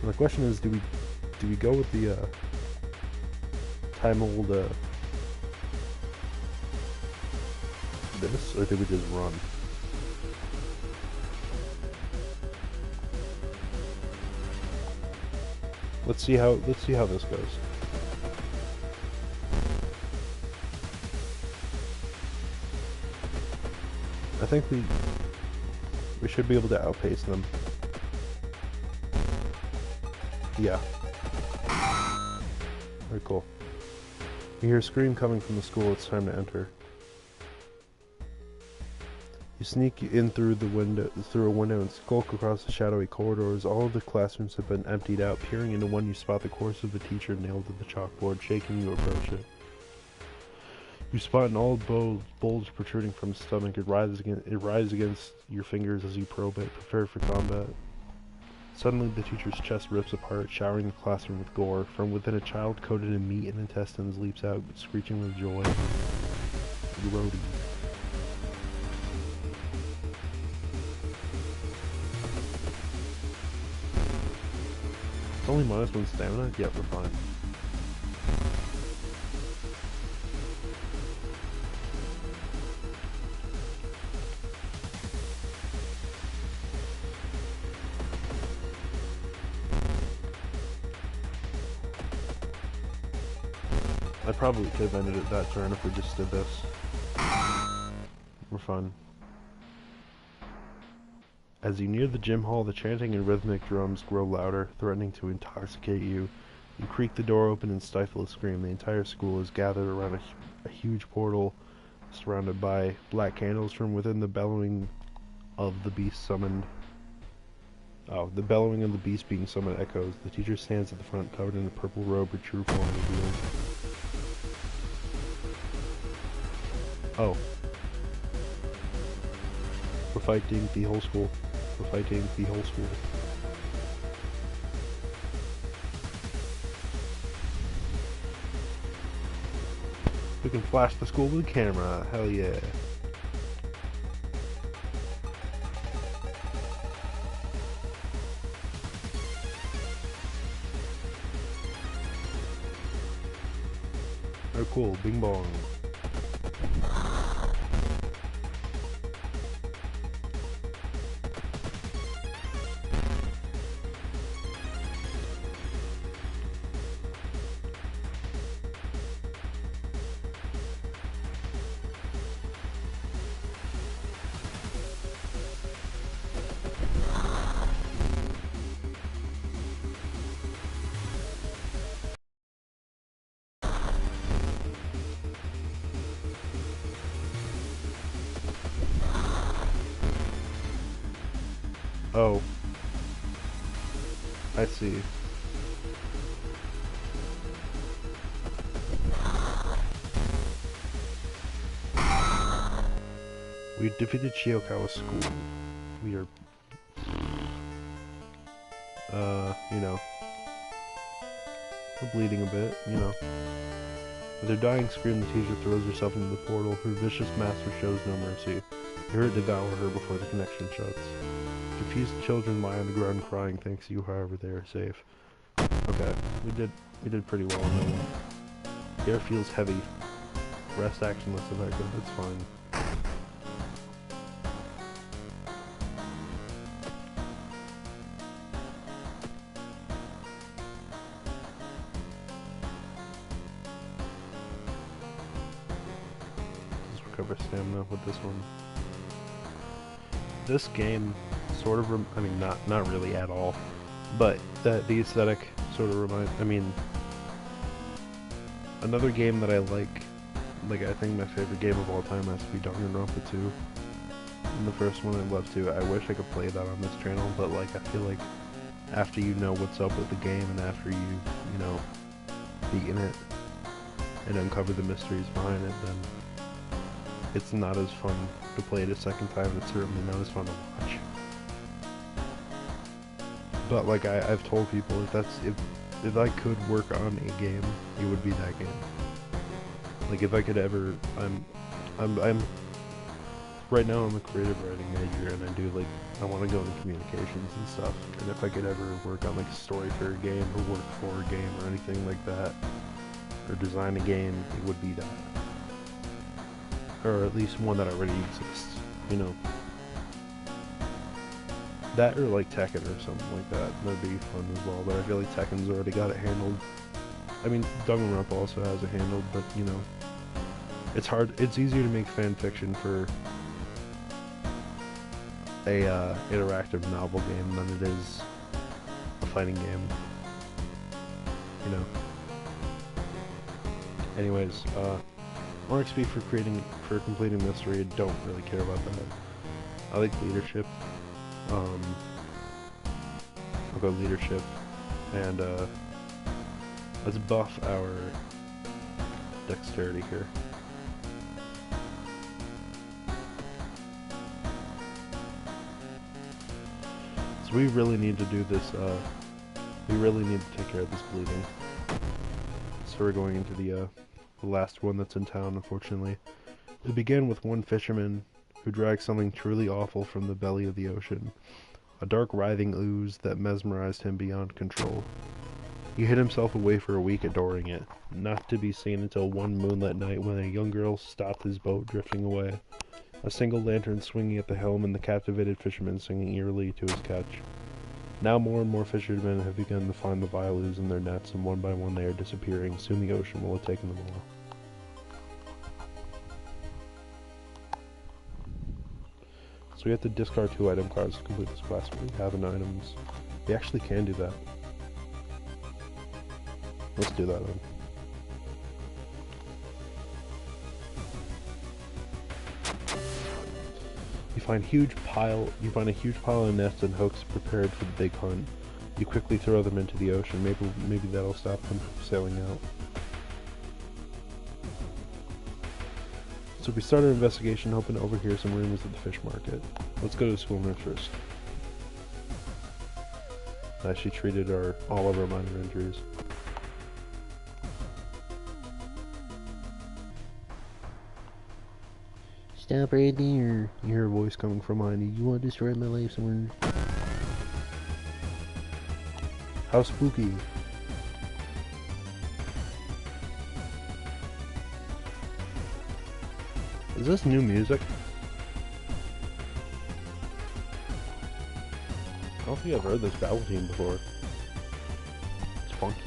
And the question is, do we go with the time old this, or do we just run? Let's see how this goes. I think we should be able to outpace them. Yeah. Very cool. You hear a scream coming from the school. It's time to enter. You sneak in through a window and skulk across the shadowy corridors. All of the classrooms have been emptied out. Peering into one, you spot the course of a teacher nailed to the chalkboard. Shaking, you approach it. You spot an old bulge protruding from his stomach. It rises against your fingers as you probe it, prepared for combat. Suddenly, the teacher's chest rips apart, showering the classroom with gore. From within, a child coated in meat and intestines leaps out, screeching with joy. Grody. It's only minus 1 stamina? Yep, we're fine. I probably could have ended it that turn if we just did this. We're fine. As you near the gym hall, the chanting and rhythmic drums grow louder, threatening to intoxicate you. You creak the door open and stifle a scream. The entire school is gathered around a huge portal, surrounded by black candles. From within, the bellowing of the beast summoned. Oh, the bellowing of the beast being summoned echoes. The teacher stands at the front, covered in a purple robe, her true form revealed. Oh. We're fighting the whole school. We're fighting the whole school. We can flash the school with a camera. Hell yeah. Oh, cool. Bing bong. Oh. I see. We defeated Shiokawa's school. We are... you know. We're bleeding a bit, you know. With her dying scream, the teacher throws herself into the portal. Her vicious master shows no mercy. You hear it devour her before the connection shuts. Confused children lie on the ground crying, thanks to you, however they are safe. Okay, we did pretty well on that one. The air feels heavy. Rest actionless effective, that's fine. Let's recover stamina with this one. This game sort of, I mean, not really at all, but the aesthetic sort of another game that I like I think my favorite game of all time has to be Danganronpa 2. And the first one I love too. I wish I could play that on this channel, but like I feel like after you know what's up with the game and after you've, you know, beaten it and uncover the mysteries behind it, then it's not as fun to play it a second time, and it's certainly not as fun to watch. But like I've told people, if I could work on a game, it would be that game. Like if I could ever, I'm right now I'm a creative writing major, and I want to go into communications and stuff. And if I could ever work on like a story for a game, or work for a game, or anything like that, or design a game, it would be that. Or at least one that already exists, you know. That or like Tekken or something like that. That'd be fun as well, but I feel like Tekken's already got it handled. I mean, Danganronpa also has it handled, but you know, it's hard. It's easier to make fan fiction for a interactive novel game than it is a fighting game. You know. Anyways, more XP for completing this raid. Don't really care about that. I like leadership. I'll go leadership, and let's buff our dexterity here. So we really need to do this, we really need to take care of this bleeding. So we're going into the last one that's in town, unfortunately. We begin with one fisherman who dragged something truly awful from the belly of the ocean. A dark writhing ooze that mesmerized him beyond control. He hid himself away for a week adoring it, not to be seen until one moonlit night when a young girl stopped his boat drifting away. A single lantern swinging at the helm and the captivated fisherman singing eerily to his catch. Now more and more fishermen have begun to find the vile ooze in their nets, and one by one they are disappearing. Soon the ocean will have taken them all. So we have to discard 2 item cards to complete this quest. We have in items. We actually can do that. Let's do that then. You find a huge pile of nets and hooks prepared for the big hunt. You quickly throw them into the ocean. Maybe that'll stop them from sailing out. So we start our investigation, hoping to overhear some rumors at the fish market. Let's go to the school nurse first. She treated all of our minor injuries. Stop right there. You hear a voice coming from behind you. You want to destroy my life somewhere? How spooky. Is this new music? I don't think I've heard this battle team before. It's funky.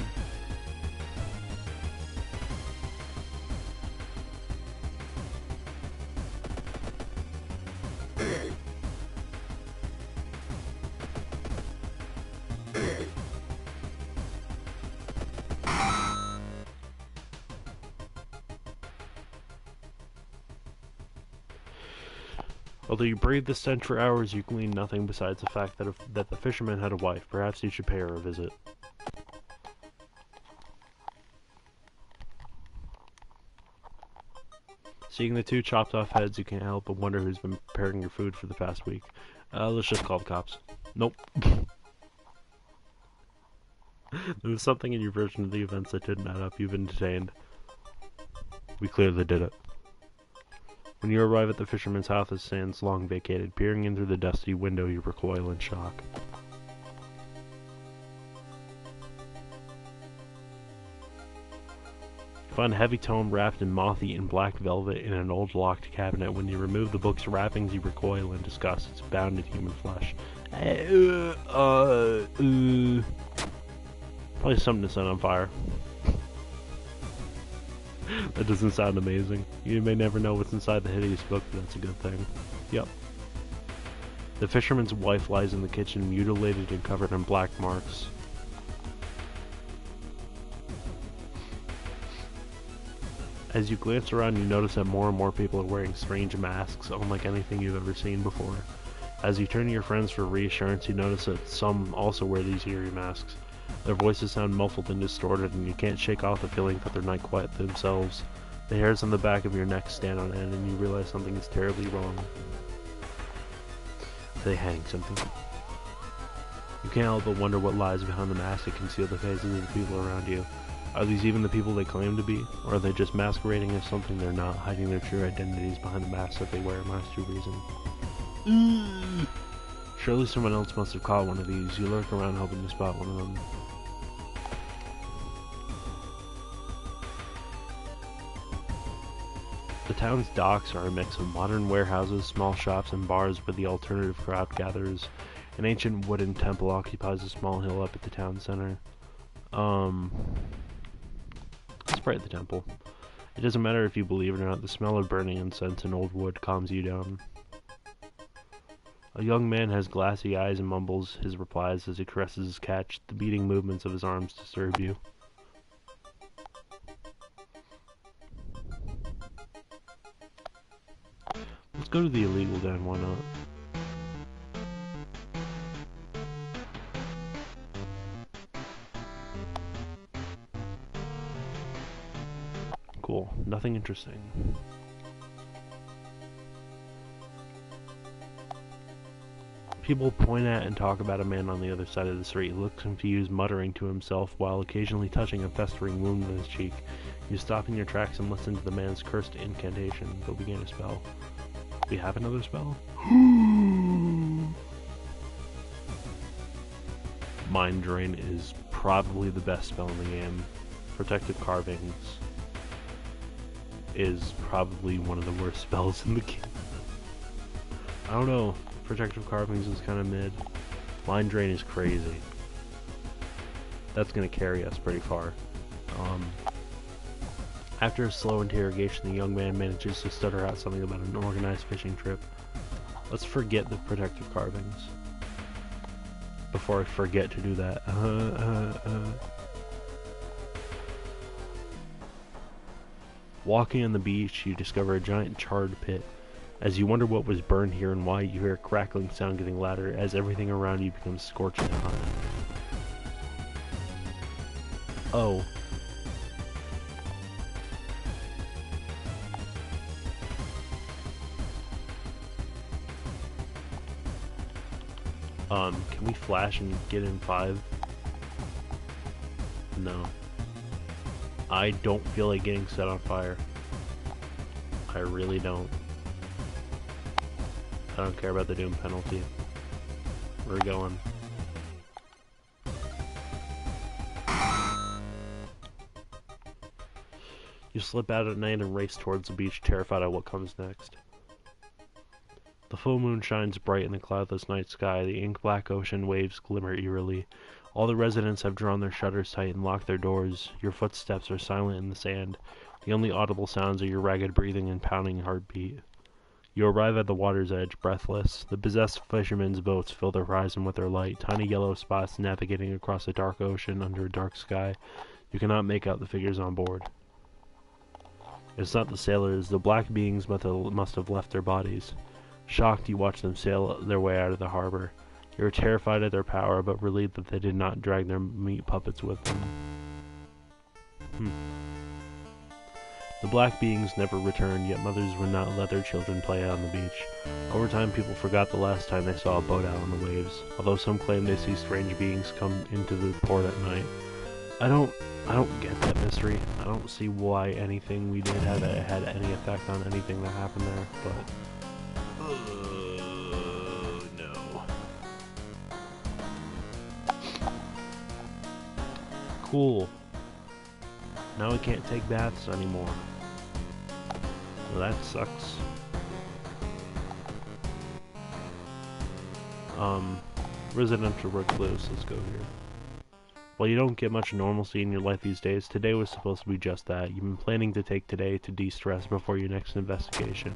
Although you braved the stench for hours, you gleaned nothing besides the fact that the fisherman had a wife. Perhaps you should pay her a visit. Seeing the two chopped off heads, you can't help but wonder who's been preparing your food for the past week. Let's just call the cops. Nope. There was something in your version of the events that didn't add up. You've been detained. We clearly did it. When you arrive at the fisherman's house, it stands long vacated. Peering in through the dusty window, you recoil in shock. You find a heavy tome wrapped in moth-eaten black velvet in an old locked cabinet. When you remove the book's wrappings, you recoil in disgust. It's bound in human flesh. Probably something to set on fire. That doesn't sound amazing. You may never know what's inside the hideous book, but that's a good thing. Yep. The fisherman's wife lies in the kitchen, mutilated and covered in black marks. As you glance around, you notice that more and more people are wearing strange masks, unlike anything you've ever seen before. As you turn to your friends for reassurance, you notice that some also wear these eerie masks. Their voices sound muffled and distorted, and you can't shake off the feeling that they're not quite themselves. The hairs on the back of your neck stand on end, and you realize something is terribly wrong. They hang something. You can't help but wonder what lies behind the masks that conceal the faces of the people around you. Are these even the people they claim to be? Or are they just masquerading as something they're not, hiding their true identities behind the masks that they wear in last true reason? Surely someone else must have caught one of these. You lurk around hoping to spot one of them. The town's docks are a mix of modern warehouses, small shops, and bars where the alternative crowd gathers. An ancient wooden temple occupies a small hill up at the town center. Let's pray at the temple. It doesn't matter if you believe it or not, the smell of burning incense and old wood calms you down. A young man has glassy eyes and mumbles his replies as he caresses his catch. The beating movements of his arms disturb you. Let's go to the illegal den, why not? Cool, nothing interesting. People point at and talk about a man on the other side of the street. He looks confused, muttering to himself while occasionally touching a festering wound on his cheek. You stop in your tracks and listen to the man's cursed incantation. Go begin a spell. We have another spell? Mind Drain is probably the best spell in the game. Protective Carvings is probably one of the worst spells in the game. I don't know. Protective Carvings is kind of mid. Mind Drain is crazy. That's going to carry us pretty far. After a slow interrogation, the young man manages to stutter out something about an organized fishing trip. Let's forget the Protective Carvings. Before I forget to do that. Walking on the beach, you discover a giant charred pit. As you wonder what was burned here and why, you hear a crackling sound getting louder as everything around you becomes scorching hot. Oh. Can we flash and get in 5? No. I don't feel like getting set on fire. I really don't. I don't care about the doom penalty. We're going. You slip out at night and race towards the beach, terrified of what comes next. The full moon shines bright in the cloudless night sky. The ink-black ocean waves glimmer eerily. All the residents have drawn their shutters tight and locked their doors. Your footsteps are silent in the sand. The only audible sounds are your ragged breathing and pounding heartbeat. You arrive at the water's edge, breathless. The possessed fishermen's boats fill the horizon with their light, tiny yellow spots navigating across a dark ocean under a dark sky. You cannot make out the figures on board. It's not the sailors. The black beings must have left their bodies. Shocked, you watch them sail their way out of the harbor. You are terrified at their power, but relieved that they did not drag their meat puppets with them. The black beings never returned, yet mothers would not let their children play out on the beach. Over time, people forgot the last time they saw a boat out on the waves, although some claim they see strange beings come into the port at night. I don't get that mystery. I don't see why anything we did had any effect on anything that happened there, but... no. Cool. Now we can't take baths anymore. Well, that sucks. Residential recluse, let's go here. Well, you don't get much normalcy in your life these days. Today was supposed to be just that. You've been planning to take today to de-stress before your next investigation.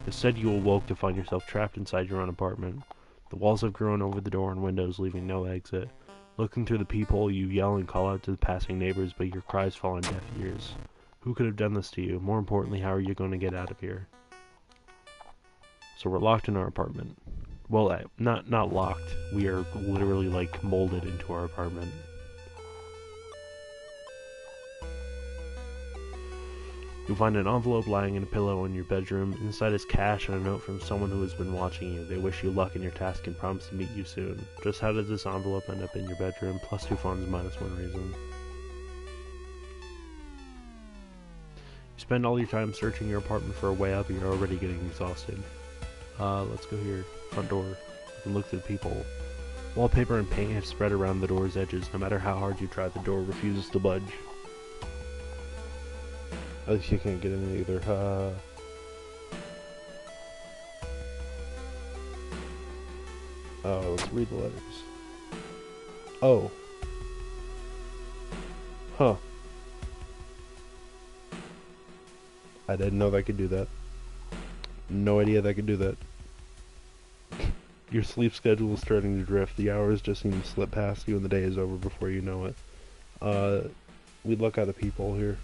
Instead, you awoke to find yourself trapped inside your own apartment. The walls have grown over the door and windows, leaving no exit. Looking through the peephole, you yell and call out to the passing neighbors, but your cries fall on deaf ears. Who could have done this to you? More importantly, how are you going to get out of here? So we're locked in our apartment. Well, not locked. We are literally, like, molded into our apartment. You'll find an envelope lying in a pillow in your bedroom. Inside is cash and a note from someone who has been watching you. They wish you luck in your task and promise to meet you soon. Just how did this envelope end up in your bedroom? +2 funds, -1 reason. You spend all your time searching your apartment for a way out, but you're already getting exhausted. Let's go here. Front door. You can look through the peephole. Wallpaper and paint have spread around the door's edges. No matter how hard you try, the door refuses to budge. At least you can't get in it either. Oh, let's read the letters. Oh. Huh. I didn't know that I could do that. No idea that I could do that. Your sleep schedule is starting to drift. The hours just seem to slip past you and the day is over before you know it. We look at the people here.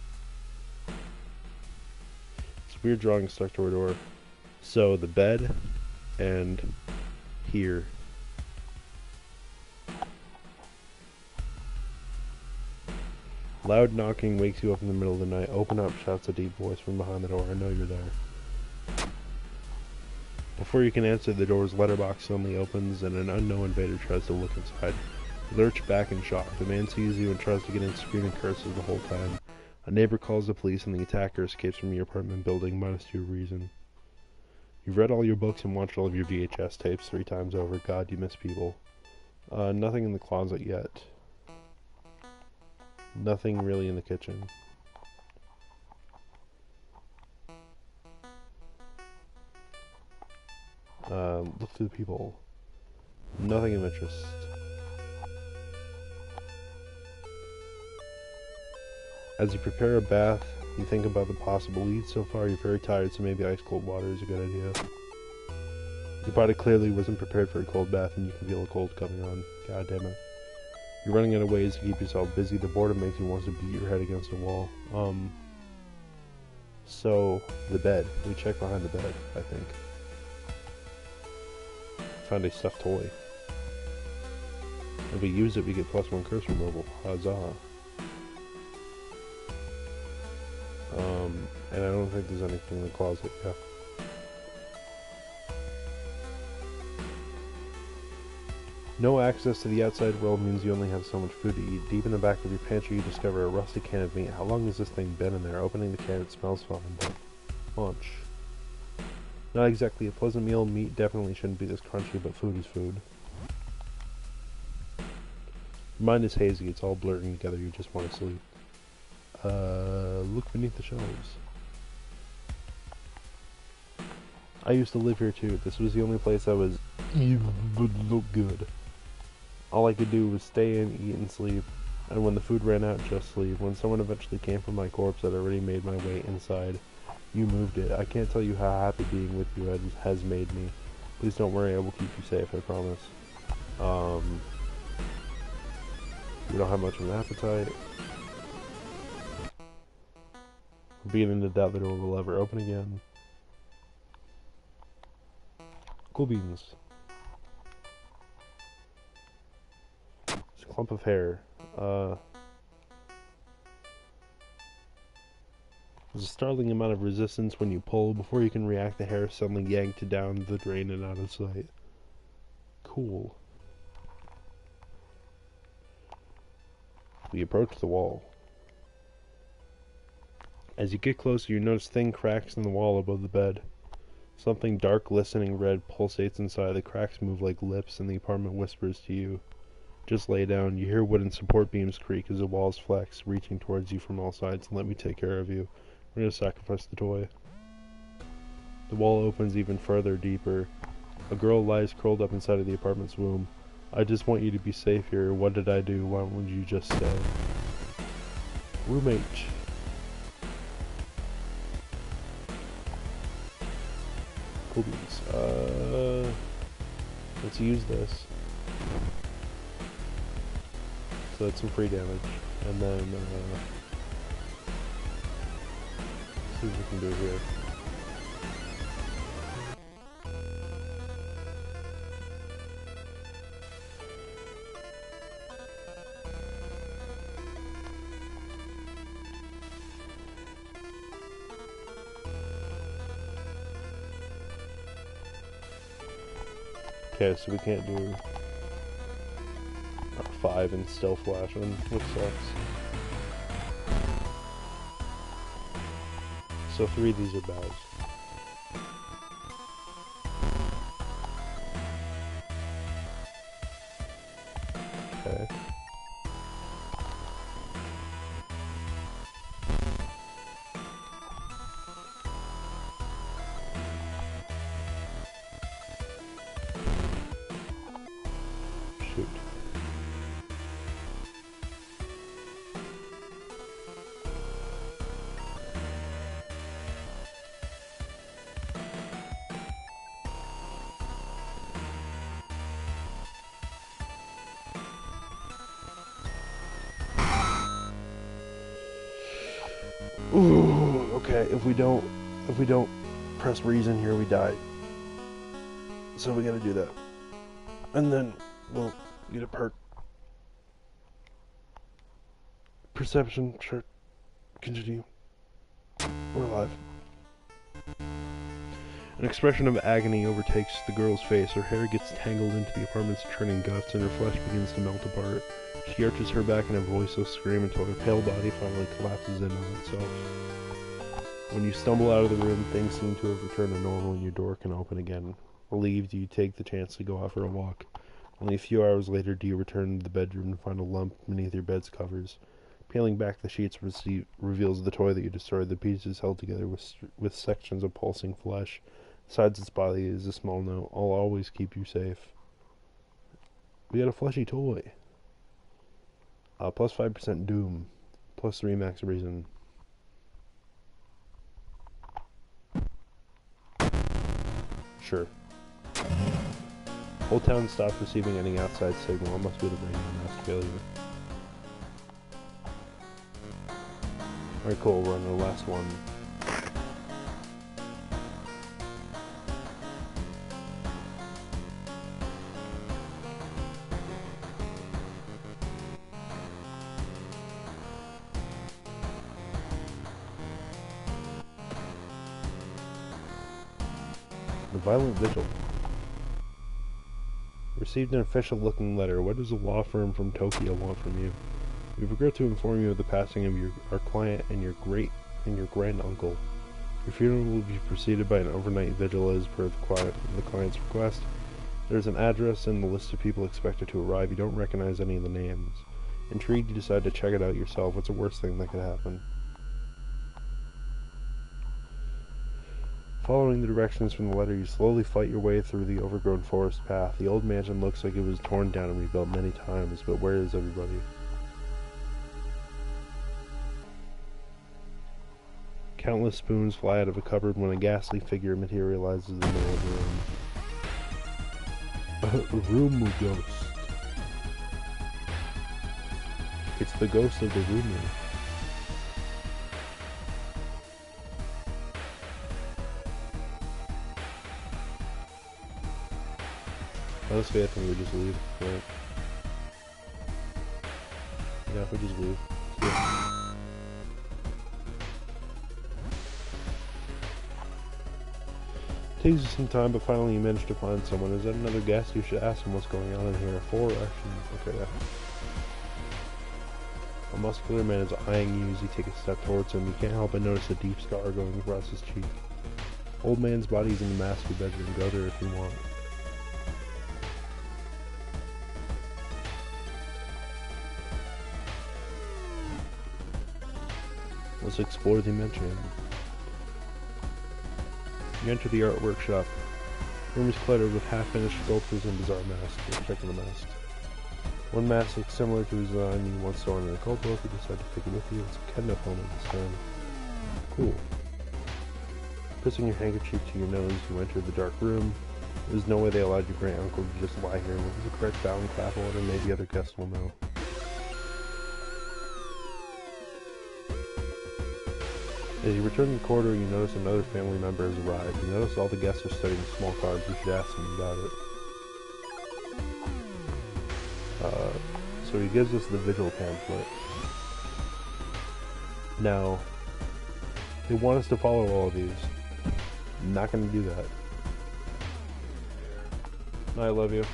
It's weird drawing stuck to our door. So the bed and here. Loud knocking wakes you up in the middle of the night. Open up, shouts a deep voice from behind the door. I know you're there. Before you can answer, the door's letterbox suddenly opens and an unknown invader tries to look inside. You lurch back in shock. The man sees you and tries to get in, screaming curses the whole time. A neighbor calls the police and the attacker escapes from your apartment building, -2 reason. You've read all your books and watched all of your VHS tapes 3 times over. God, you miss people. Nothing in the closet yet. Nothing really in the kitchen. Look through the people. Nothing of interest. As you prepare a bath, you think about the possible leads. So far, you're very tired, so maybe ice cold water is a good idea. Your body clearly wasn't prepared for a cold bath, and you can feel a cold coming on. God damn it. You're running out of ways to keep yourself busy. The boredom makes you want to beat your head against a wall. So, the bed. We check behind the bed, I think. Found a stuffed toy. If we use it, we get +1 curse removal. Huzzah. And I don't think there's anything in the closet, yeah. No access to the outside world means you only have so much food to eat. Deep in the back of your pantry, you discover a rusty can of meat. How long has this thing been in there? Opening the can, it smells fine, but lunch. Not exactly a pleasant meal. Meat definitely shouldn't be this crunchy, but food is food. Your mind is hazy. It's all blurring together. You just want to sleep. Look beneath the shelves. I used to live here too. This was the only place that was even look good. All I could do was stay in, eat, and sleep. And when the food ran out, just leave. When someone eventually came for my corpse, I'd already made my way inside. You moved it. I can't tell you how happy being with you has made me. Please don't worry, I will keep you safe, I promise. We don't have much of an appetite. Beginning to doubt the door will ever open again. Cool beans. It's a clump of hair. There's a startling amount of resistance when you pull. Before you can react, the hair is suddenly yanked down the drain and out of sight. Cool. We approach the wall. As you get closer, you notice thin cracks in the wall above the bed. Something dark, glistening red pulsates inside. The cracks move like lips, and the apartment whispers to you. Just lay down. You hear wooden support beams creak as the walls flex, reaching towards you from all sides. Let me take care of you. We're gonna sacrifice the toy. The wall opens even further, deeper. A girl lies curled up inside of the apartment's womb. I just want you to be safe here. What did I do? Why won't you just stay? Roommate. Cool beans. Let's use this. So that's some free damage. And then, see what we can do here. Okay, so we can't do 5 and still flashing, which sucks. So 3 of these are bad. Okay. Shoot. Ooh, okay, if we don't press reason here, we die. So we gotta do that. And then we'll get a perk. Perception, sure. Continue. We're alive. An expression of agony overtakes the girl's face. Her hair gets tangled into the apartment's churning guts, and her flesh begins to melt apart. She arches her back in a voiceless scream until her pale body finally collapses in on itself. When you stumble out of the room, things seem to have returned to normal and your door can open again. Relieved, you take the chance to go out for a walk. Only a few hours later do you return to the bedroom and find a lump beneath your bed's covers. Peeling back the sheets reveals the toy that you destroyed. The pieces held together with sections of pulsing flesh. Besides its body is a small note. I'll always keep you safe. We got a fleshy toy. Plus 5% doom. Plus 3 max reason. Sure. Whole town stopped receiving any outside signal. It must be the radio mass failure. Alright, cool. We're on the last one. The Violent Vigil. Received an official-looking letter. What does a law firm from Tokyo want from you? We regret to inform you of the passing of our client and your grand-uncle. Your funeral will be preceded by an overnight vigil as per the client's request. There's an address and the list of people expected to arrive. You don't recognize any of the names. Intrigued, you decide to check it out yourself. What's the worst thing that could happen? Following the directions from the letter, you slowly fight your way through the overgrown forest path. The old mansion looks like it was torn down and rebuilt many times, but where is everybody? Countless spoons fly out of a cupboard when a ghastly figure materializes in the middle of the room. A room ghost. It's the ghost of the roommate. Honestly, I think we just leave. Right? Yeah, we just leave. Yeah. Takes you some time, but finally you manage to find someone. Is that another guest? You should ask him what's going on in here. 4 actions. Okay, yeah. A muscular man is eyeing you as you take a step towards him. You can't help but notice a deep scar going across his cheek. Old man's body is in the master bedroom. Go there if you want. Let's explore the mansion. You enter the art workshop. The room is cluttered with half-finished sculptures and bizarre masks. Let's check the masks. One mask looks similar to a design you once saw in an occult book. You decide to take it with you. It's a kendo helmet this time. Cool. Pressing your handkerchief to your nose, you enter the dark room. There's no way they allowed your great uncle to just lie here. What was the correct bow and clap order? Maybe other guests will know. As you return to the corridor, you notice another family member has arrived. You notice all the guests are studying small cards. You should ask them about it. So he gives us the vigil pamphlet. Now, they want us to follow all of these. I'm not going to do that. I love you.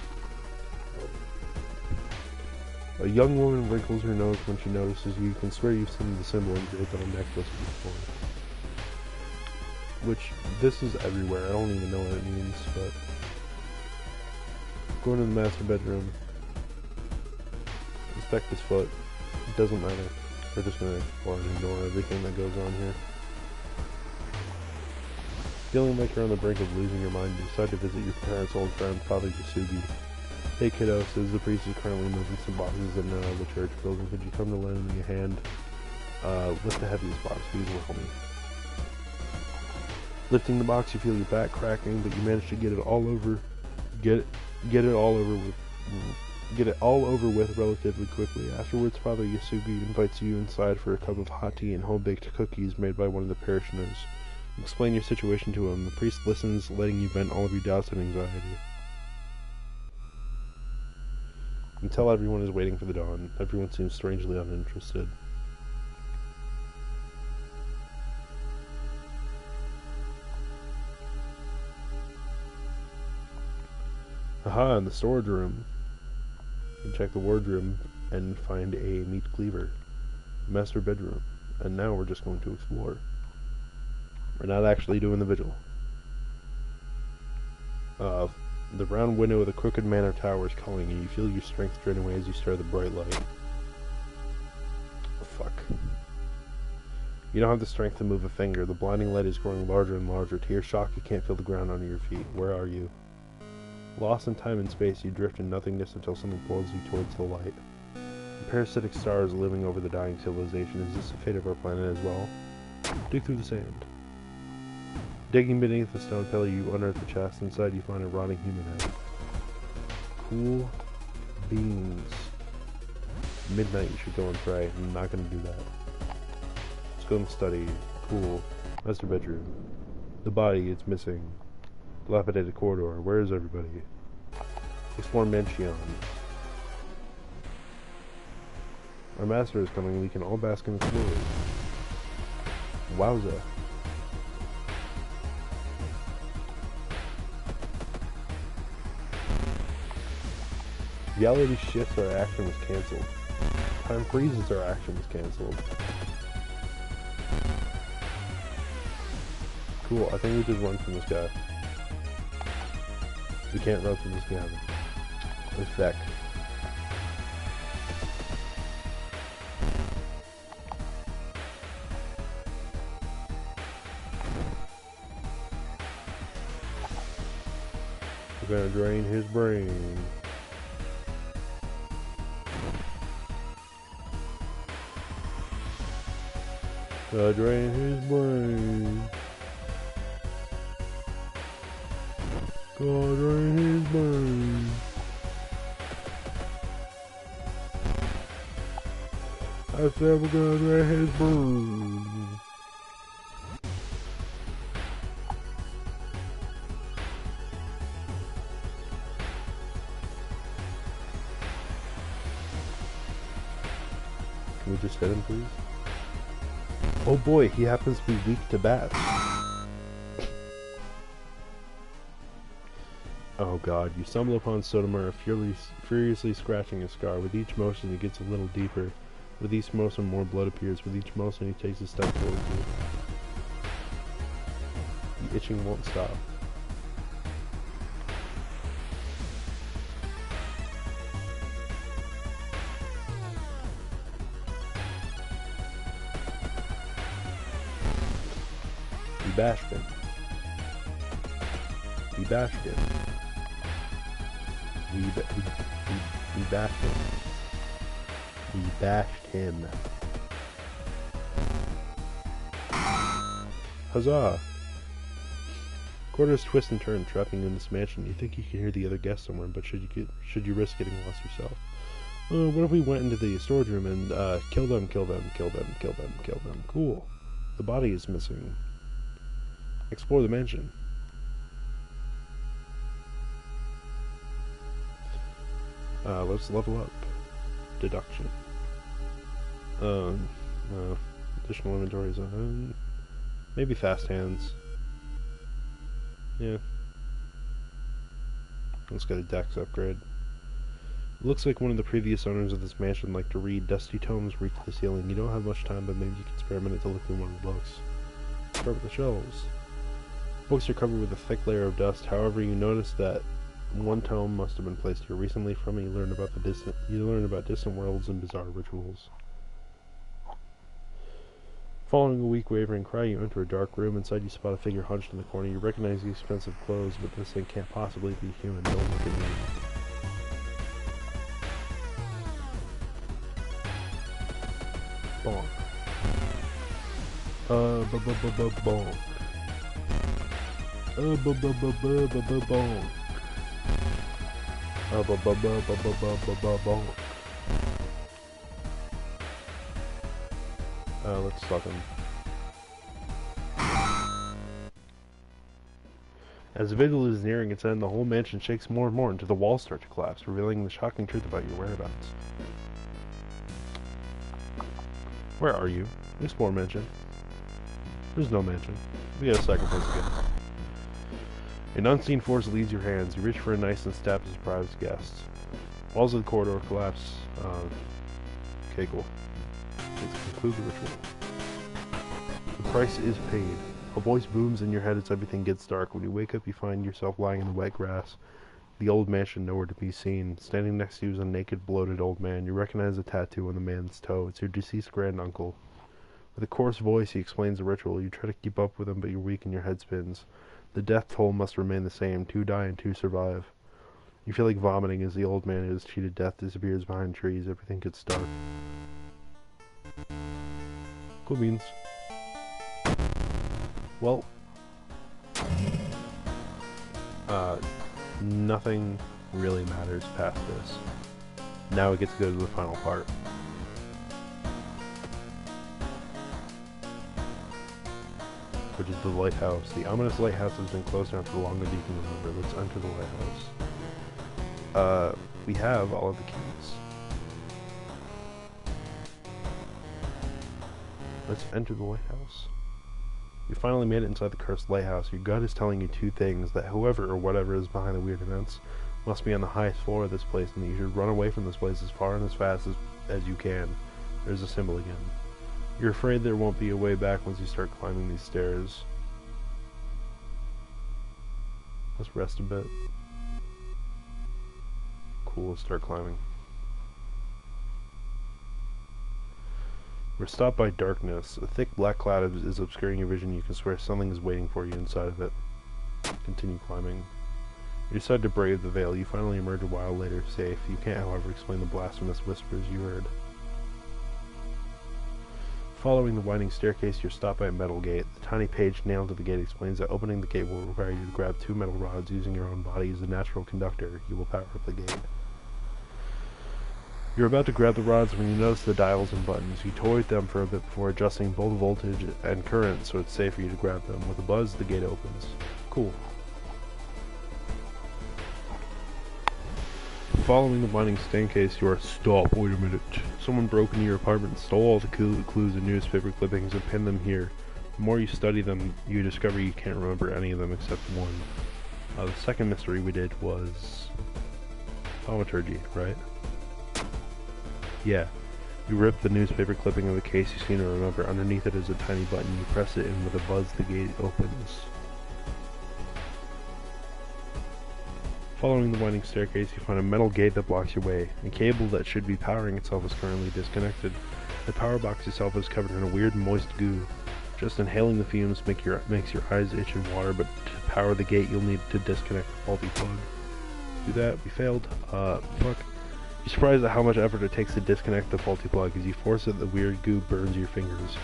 A young woman wrinkles her nose when she notices you. You can swear you've seen the symbol engraved on a necklace before. Which, this is everywhere. I don't even know what it means, but... Going to the master bedroom. Inspect his foot. It doesn't matter. We're just going to explore and ignore everything that goes on here. Feeling like you're on the brink of losing your mind, you decide to visit your parents' old friend, Father Yasugi. Hey kiddo, says the priest is currently moving some boxes in and out of the church building. Could you come to lend me a hand? Lift the heaviest box, please will help me. Lifting the box, you feel your back cracking, but you manage to get it all over with relatively quickly. Afterwards, Father Yasugi invites you inside for a cup of hot tea and home-baked cookies made by one of the parishioners. Explain your situation to him. The priest listens, letting you vent all of your doubts and anxiety. You can tell everyone is waiting for the dawn. Everyone seems strangely uninterested. Aha, in the storage room. You check the wardrobe and find a meat cleaver. Master bedroom. And now we're just going to explore. We're not actually doing the vigil. The round window of the crooked manor tower is calling you. You feel your strength drain away as you stare at the bright light. Fuck. You don't have the strength to move a finger. The blinding light is growing larger and larger. To your shock, you can't feel the ground under your feet. Where are you? Lost in time and space, you drift in nothingness until something pulls you towards the light. A parasitic star is living over the dying civilization. Is this the fate of our planet as well? Dig through the sand. Digging beneath the stone pillar, you unearth the chest. Inside, you find a rotting human head. Cool beans. Midnight, you should go and pray. I'm not going to do that. Let's go and study. Cool. Master bedroom. The body, it's missing. Dilapidated corridor. Where is everybody? Explore Mansion. Our master is coming. We can all bask in its glory. Wowza. Reality shifts, our action was cancelled. Time freezes, our action was cancelled. Cool, I think we just run from this guy. We can't run from this guy. Effect. We're gonna drain his brain. Gonna drain his brain. Gonna drain his brain. I said we're gonna drain his brain. Can we just hit him, please? Oh boy, he happens to be weak to bats. Oh god, you stumble upon Sotomayor furiously scratching his scar. With each motion he gets a little deeper. With each motion more blood appears. With each motion he takes a step towards you. The itching won't stop. We bashed him. We bashed him. We bashed him. We bashed him. Huzzah! Corridors twist and turn, trapping you in this mansion. You think you can hear the other guests somewhere, but should you risk getting lost yourself? What if we went into the storage room and kill them? Cool. The body is missing. Explore the mansion. Let's level up. Deduction. Additional inventories. Maybe fast hands. Yeah. Let's get a dex upgrade. It looks like one of the previous owners of this mansion liked to read. Dusty tomes reach the ceiling. You don't have much time, but maybe you can spare a minute to look through one of the books. Start with the shelves. Books are covered with a thick layer of dust. However, you notice that one tome must have been placed here recently. From it, you learn about distant worlds and bizarre rituals. Following a weak wavering cry, you enter a dark room. Inside, you spot a figure hunched in the corner. You recognize the expensive clothes, but this thing can't possibly be human. Don't look at me. Bonk. Bonk. Bonk. Let's suck him. As the vigil is nearing its end, the whole mansion shakes more and more until the walls start to collapse, revealing the shocking truth about your whereabouts. Where are you? Explore mansion. There's no mansion. We gotta sacrifice again. An unseen force leads your hands. You reach for a knife and stab a surprised guest. Walls of the corridor collapse. Okay, cool. Let's conclude the ritual. The price is paid. A voice booms in your head as everything gets dark. When you wake up, you find yourself lying in the wet grass. The old mansion nowhere to be seen. Standing next to you is a naked, bloated old man. You recognize the tattoo on the man's toe. It's your deceased granduncle. With a coarse voice, he explains the ritual. You try to keep up with him, but you're weak and your head spins. The death toll must remain the same. 2 die and 2 survive. You feel like vomiting as the old man who has cheated death disappears behind trees. Everything gets dark. Cool beans. Well, nothing really matters past this. Now we get to go to the final part. Which is the lighthouse. The ominous lighthouse has been closed down for longer than you can remember. Let's enter the lighthouse. We have all of the keys. Let's enter the lighthouse. You finally made it inside the cursed lighthouse. Your gut is telling you 2 things: that whoever or whatever is behind the weird events must be on the highest floor of this place, and that you should run away from this place as far and as fast as you can. There's a symbol again. You're afraid there won't be a way back once you start climbing these stairs. Let's rest a bit. Cool, let's start climbing. We're stopped by darkness. A thick black cloud is obscuring your vision. You can swear something is waiting for you inside of it. Continue climbing. You decide to brave the veil. You finally emerge a while later safe. You can't, however, explain the blasphemous whispers you heard. Following the winding staircase, you're stopped by a metal gate. The tiny page nailed to the gate explains that opening the gate will require you to grab 2 metal rods using your own body as a natural conductor. You will power up the gate. You're about to grab the rods when you notice the dials and buttons. You toy with them for a bit before adjusting both voltage and current so it's safe for you to grab them. With a buzz, the gate opens. Cool. Following the winding staircase, you are stop. Wait a minute. Someone broke into your apartment, stole all the clues and newspaper clippings, and pinned them here. The more you study them, you discover you can't remember any of them except one. The second mystery we did was thaumaturgy, right? Yeah. You rip the newspaper clipping of the case you seem to remember. Underneath it is a tiny button. You press it, and with a buzz, the gate opens. Following the winding staircase, you find a metal gate that blocks your way. A cable that should be powering itself is currently disconnected. The power box itself is covered in a weird moist goo. Just inhaling the fumes makes your eyes itch and water, but to power the gate you'll need to disconnect the faulty plug. Do that, we failed. Fuck. You're surprised at how much effort it takes to disconnect the faulty plug. As you force it, the weird goo burns your fingers.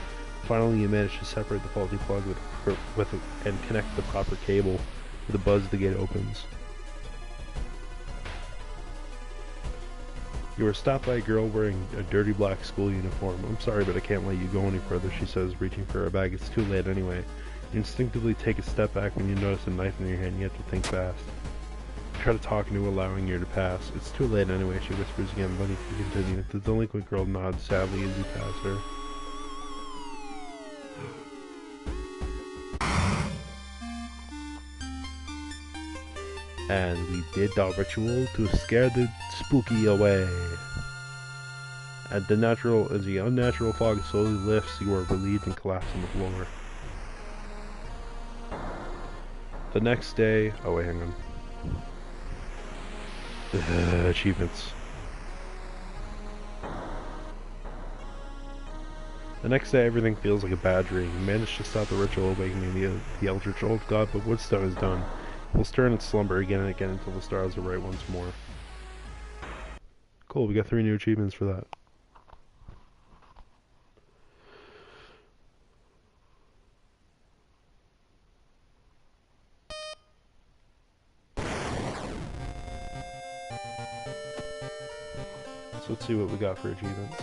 Finally, you manage to separate the faulty plug and connect the proper cable. With a buzz, the gate opens. You are stopped by a girl wearing a dirty black school uniform. I'm sorry, but I can't let you go any further, she says, reaching for her bag. It's too late anyway. You instinctively take a step back when you notice a knife in your hand. You have to think fast. You try to talk into allowing you to pass. It's too late anyway, she whispers again, but you can continue. The delinquent girl nods sadly as you pass her. And we did our ritual to scare the spooky away. As the unnatural fog slowly lifts, you are relieved and collapse on the floor. The next day... Oh wait, hang on. Achievements. The next day, everything feels like a bad dream. You manage to stop the ritual awakening the eldritch old god, but Woodstone is done. We'll stir in its slumber again and again until the stars are right once more. Cool, we got 3 new achievements for that. So let's see what we got for achievements.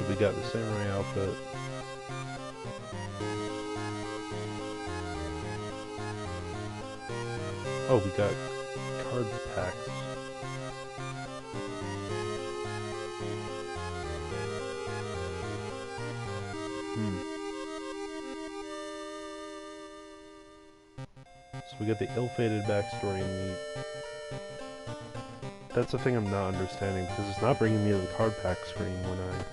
We got the samurai outfit. Oh, we got card packs. So we got the ill-fated backstory and that's the thing I'm not understanding, because it's not bringing me to the card pack screen when I...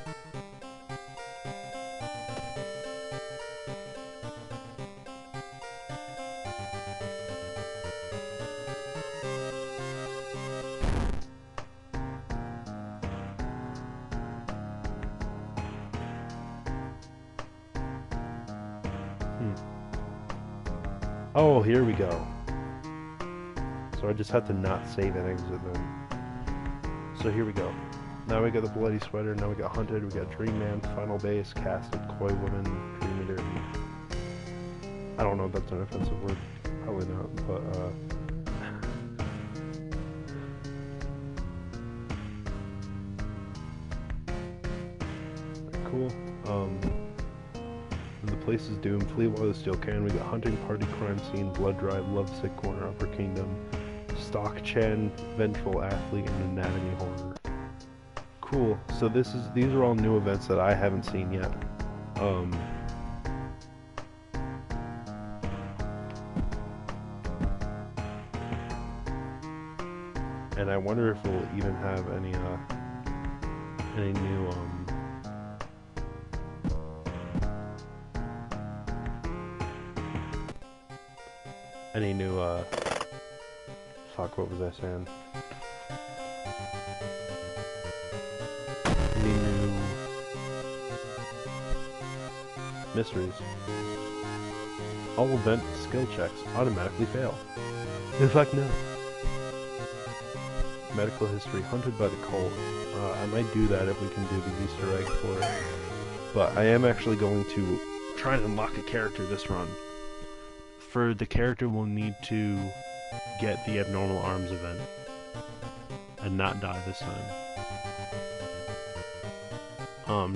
Oh, here we go. So I just had to not save and exit then. So here we go. Now we got the Bloody Sweater, now we got Hunted, we got Dream Man, Final Base, Casted, Koi Woman, Dream Eater. I don't know if that's an offensive word. Probably not, but cool. The place is doomed. Flee while you still can. We got Hunting Party, Crime Scene, Blood Drive, Lovesick Corner, Upper Kingdom, Stock Chen, Vengeful Athlete, and Anatomy Horror. Cool. So these are all new events that I haven't seen yet. And I wonder if we'll even have any new fuck, what was I saying? Mysteries. All event skill checks automatically fail. In fact, no. Medical history, hunted by the cult. I might do that if we can do the Easter egg for it. But I am actually going to try and unlock a character this run. For the character, we'll need to get the abnormal arms event and not die this time.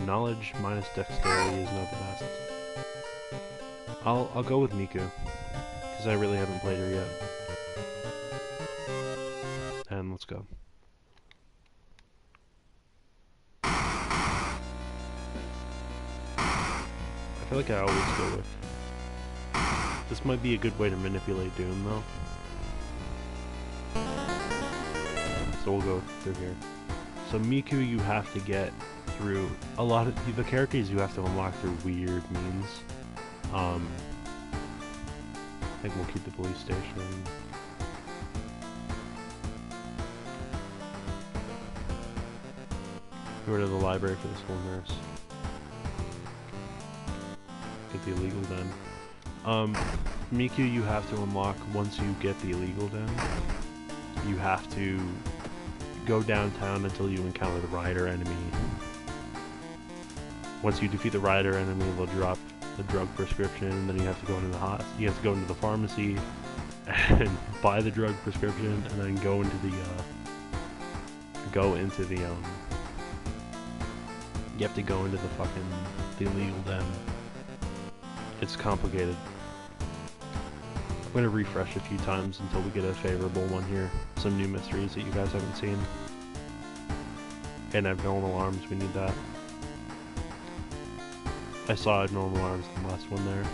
Knowledge minus dexterity is not the best. I'll go with Miku, because I really haven't played her yet. And let's go. I feel like I always go with. This might be a good way to manipulate Doom, though. So we'll go through here. So Miku, you have to get through a lot of the characters. You have to unlock through weird means. I think we'll keep the police station. Go to the library for the school nurse. Get the illegal den. Miku, you have to unlock once you get the illegal den. You have to go downtown until you encounter the rider enemy. Once you defeat the rider enemy, they'll drop the drug prescription, and then you have to go into the you have to go into the pharmacy and buy the drug prescription, and then go into the you have to go into the illegal den. It's complicated. I'm gonna refresh a few times until we get a favorable one here. Some new mysteries that you guys haven't seen. And abnormal arms, we need that. I saw abnormal arms in the last one there.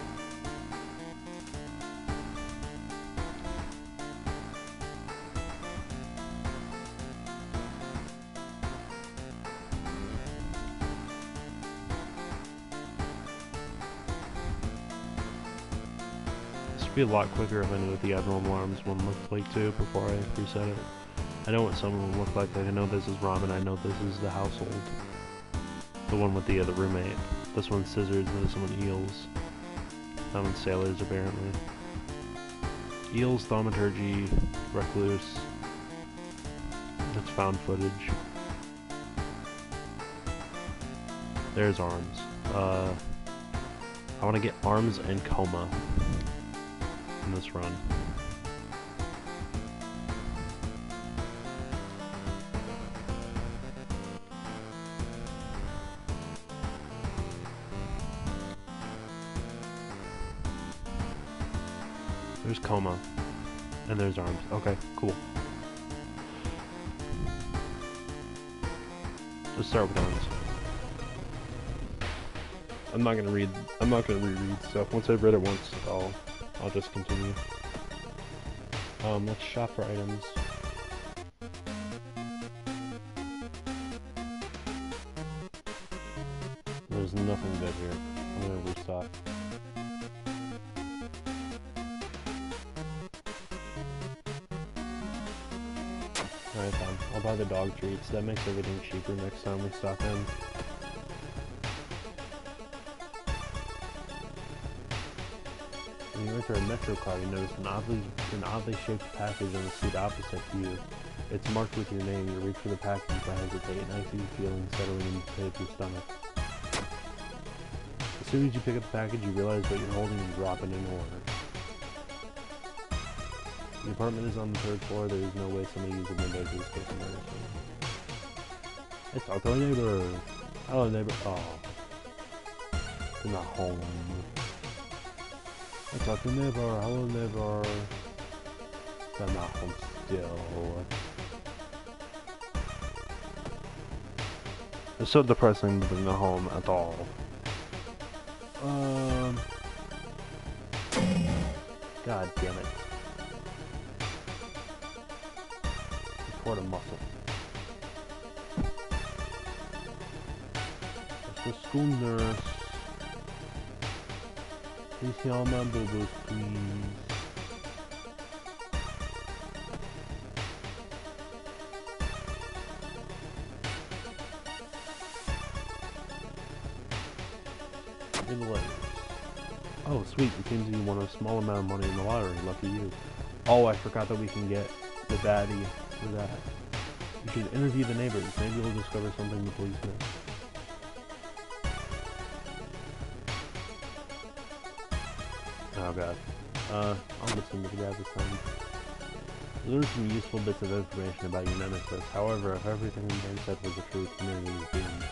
Be a lot quicker if I knew what the abnormal arms one looked like too before I reset it. I know what some of them look like. I know this is ramen. I know this is the household. The one with the roommate. This one's scissors. And this one eels. That one's sailors apparently. Eels, thaumaturgy, recluse. That's found footage. There's arms. I want to get arms and coma in this run. There's coma and there's arms. Okay, cool. Let's start with arms. I'm not gonna reread stuff. Once I've read it once, I'll just continue. Let's shop for items. There's nothing good here. I'm gonna restock. Alright then, I'll buy the dog treats. That makes everything cheaper next time we stop in. When you enter a Metro car, you notice an oddly shaped package on the seat opposite to you. It's marked with your name. You reach for the package but hesitate, and I see you feeling settling in the pit of your stomach. As soon as you pick up the package, you realize what you're holding and drop it in order. The apartment is on the 3rd floor. There is no way somebody used a window to escape from everything. Let's talk to our neighbor. Hello, neighbor. Oh. They're not home. Let's talk to the neighbor. Hello, neighbor. They're not home still. It's so depressing living at home at all. God damn it. Support a muscle. That's the school nurse. Please see all my boo-boos, please. In the letters. Oh, sweet. It seems you won a small amount of money in the lottery. Lucky you. Oh, I forgot that we can get the baddie for that. You should interview the neighbors. Maybe we'll discover something the police missed. Oh god. I'll listen to the guy this time. You learned some useful bits of information about your nemesis. However, if everything the man said was the truth, the community is doomed.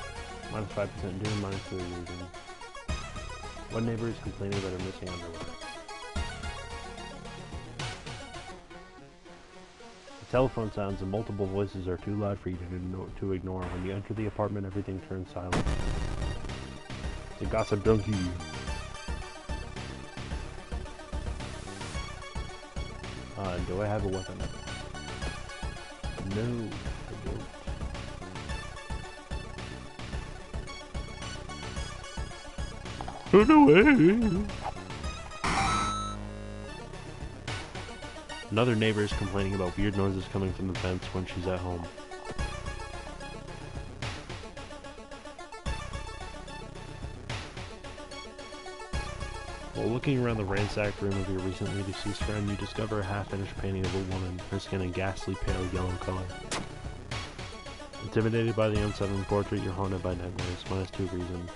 Minus 5% doom, minus 3 reason. One neighbor is complaining about her missing underwear. The telephone sounds and multiple voices are too loud for you to ignore. When you enter the apartment, everything turns silent. It's a gossip donkey. Do I have a weapon? No, I don't. Run away! Another neighbor is complaining about weird noises coming from the vents when she's at home. While looking around the ransacked room of your recently deceased friend, you discover a half-finished painting of a woman, her skin a ghastly pale yellow color. Intimidated by the unsettling portrait, you're haunted by nightmares. Minus 2 reason.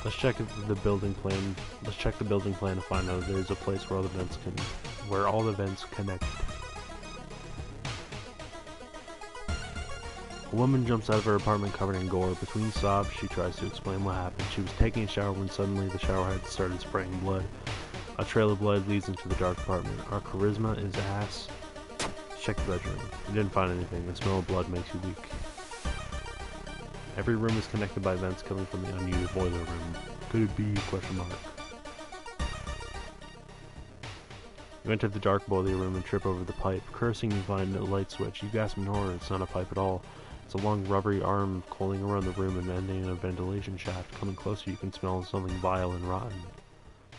Let's check the building plan. Let's check the building plan to find out if there's a place where all the vents connect. A woman jumps out of her apartment covered in gore. Between sobs, she tries to explain what happened. She was taking a shower when suddenly the shower head started spraying blood. A trail of blood leads into the dark apartment. Our charisma is ass. Check the bedroom. You didn't find anything. The smell of blood makes you weak. Every room is connected by vents coming from the unused boiler room. Could it be? Question mark. You enter the dark boiler room and trip over the pipe. Cursing, you find a light switch. You gasp in horror. It's not a pipe at all. It's a long rubbery arm coiling around the room and ending in a ventilation shaft. Coming closer, you can smell something vile and rotten.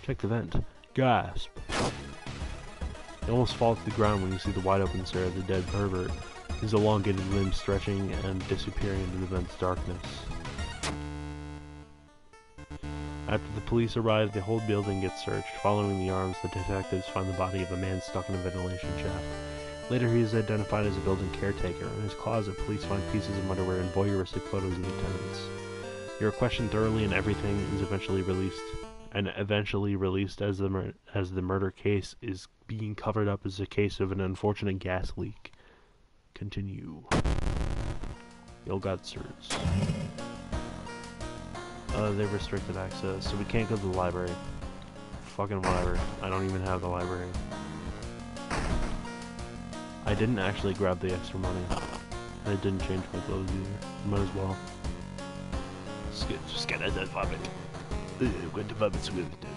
Check the vent. Gasp. You almost fall to the ground when you see the wide open stare of the dead pervert, his elongated limbs stretching and disappearing into the vent's darkness. After the police arrive, the whole building gets searched. Following the arms, the detectives find the body of a man stuck in a ventilation shaft. Later, he is identified as a building caretaker. In his closet, police find pieces of underwear and voyeuristic photos of the tenants. You are questioned thoroughly, and everything is eventually released as the murder case is being covered up as a case of an unfortunate gas leak. Continue. Yolgatsers. They restricted access, so we can't go to the library. Fucking whatever. I don't even have the library. I didn't actually grab the extra money. I didn't change my clothes either. Might as well. Just get that vomit. What the vomit's really dead.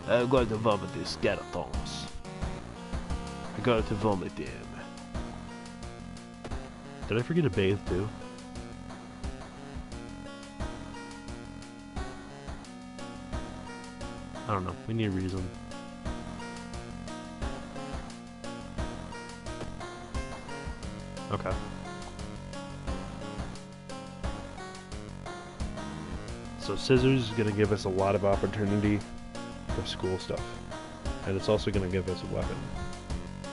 I'm going to vomit these skeletons. I'm going to vomit them. Did I forget to bathe too? I don't know. We need a reason. Okay. So scissors is going to give us a lot of opportunity for school stuff. And it's also going to give us a weapon.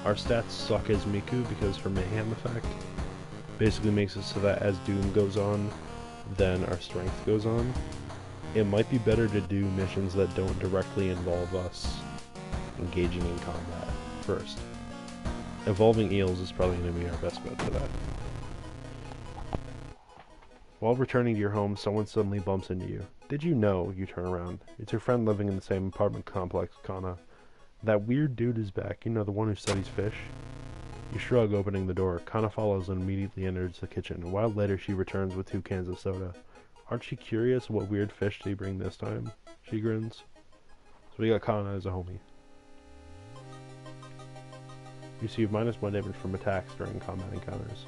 Our stats suck as Miku because her mayhem effect basically makes it so that as Doom goes on, then our strength goes on. It might be better to do missions that don't directly involve us engaging in combat first. Evolving eels is probably going to be our best bet for that. While returning to your home, someone suddenly bumps into you. Did you know? You turn around. It's your friend living in the same apartment complex, Kana. That weird dude is back, you know, the one who studies fish? You shrug, opening the door. Kana follows and immediately enters the kitchen. A while later, she returns with 2 cans of soda. Aren't you curious what weird fish did he bring this time? She grins. So we got Kana as a homie. You receive -1 damage from attacks during combat encounters.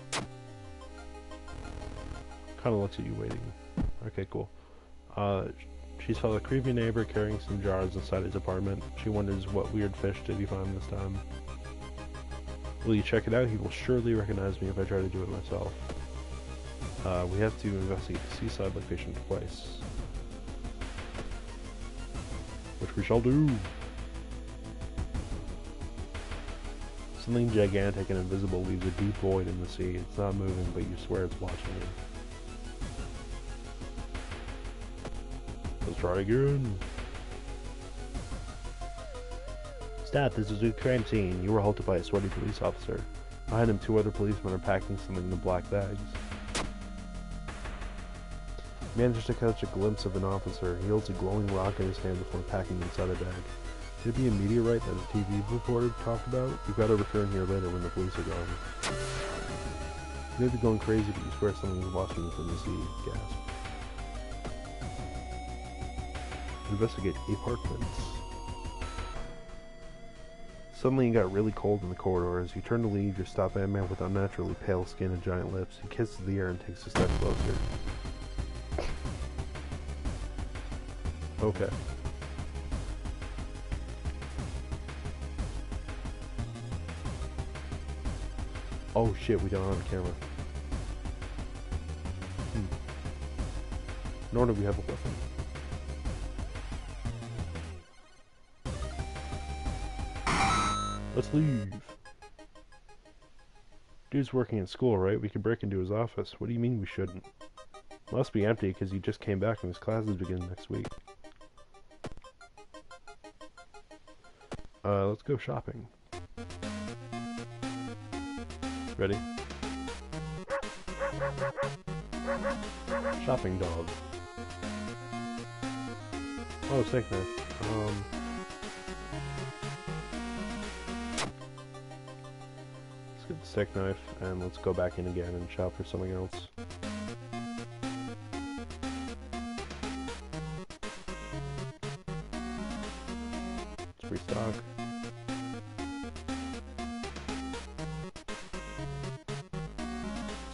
Kana looks at you waiting. Okay, cool. She saw a creepy neighbor carrying some jars inside his apartment. She wonders what weird fish did he find this time. Will you check it out? He will surely recognize me if I try to do it myself. We have to investigate the seaside location twice. Which we shall do. Something gigantic and invisible leaves a deep void in the sea. It's not moving, but you swear it's watching you. Let's try again. Staff, this is a crime scene. You were halted by a sweaty police officer. Behind him, 2 other policemen are packing something into black bags. He manages to catch a glimpse of an officer. He holds a glowing rock in his hand before packing inside a bag. Could it be a meteorite that a TV reporter talked about? We've got to return here later when the police are gone. You may be going crazy, but you swear something is watching you from the sea. Gasp. Investigate apartments. Suddenly it got really cold in the corridor. As you turn to leave, you're stopped by a man with unnaturally pale skin and giant lips. He kisses the air and takes a step closer. Okay. Oh shit, we don't have a camera. Nor do we have a weapon. Let's leave. Dude's working in school, right? We could break into his office. What do you mean we shouldn't? Must be empty because he just came back and his classes begin next week. Let's go shopping. Ready? Shopping dog. Oh, steak knife. Let's get the steak knife and let's go back in again and shop for something else. Let's restock.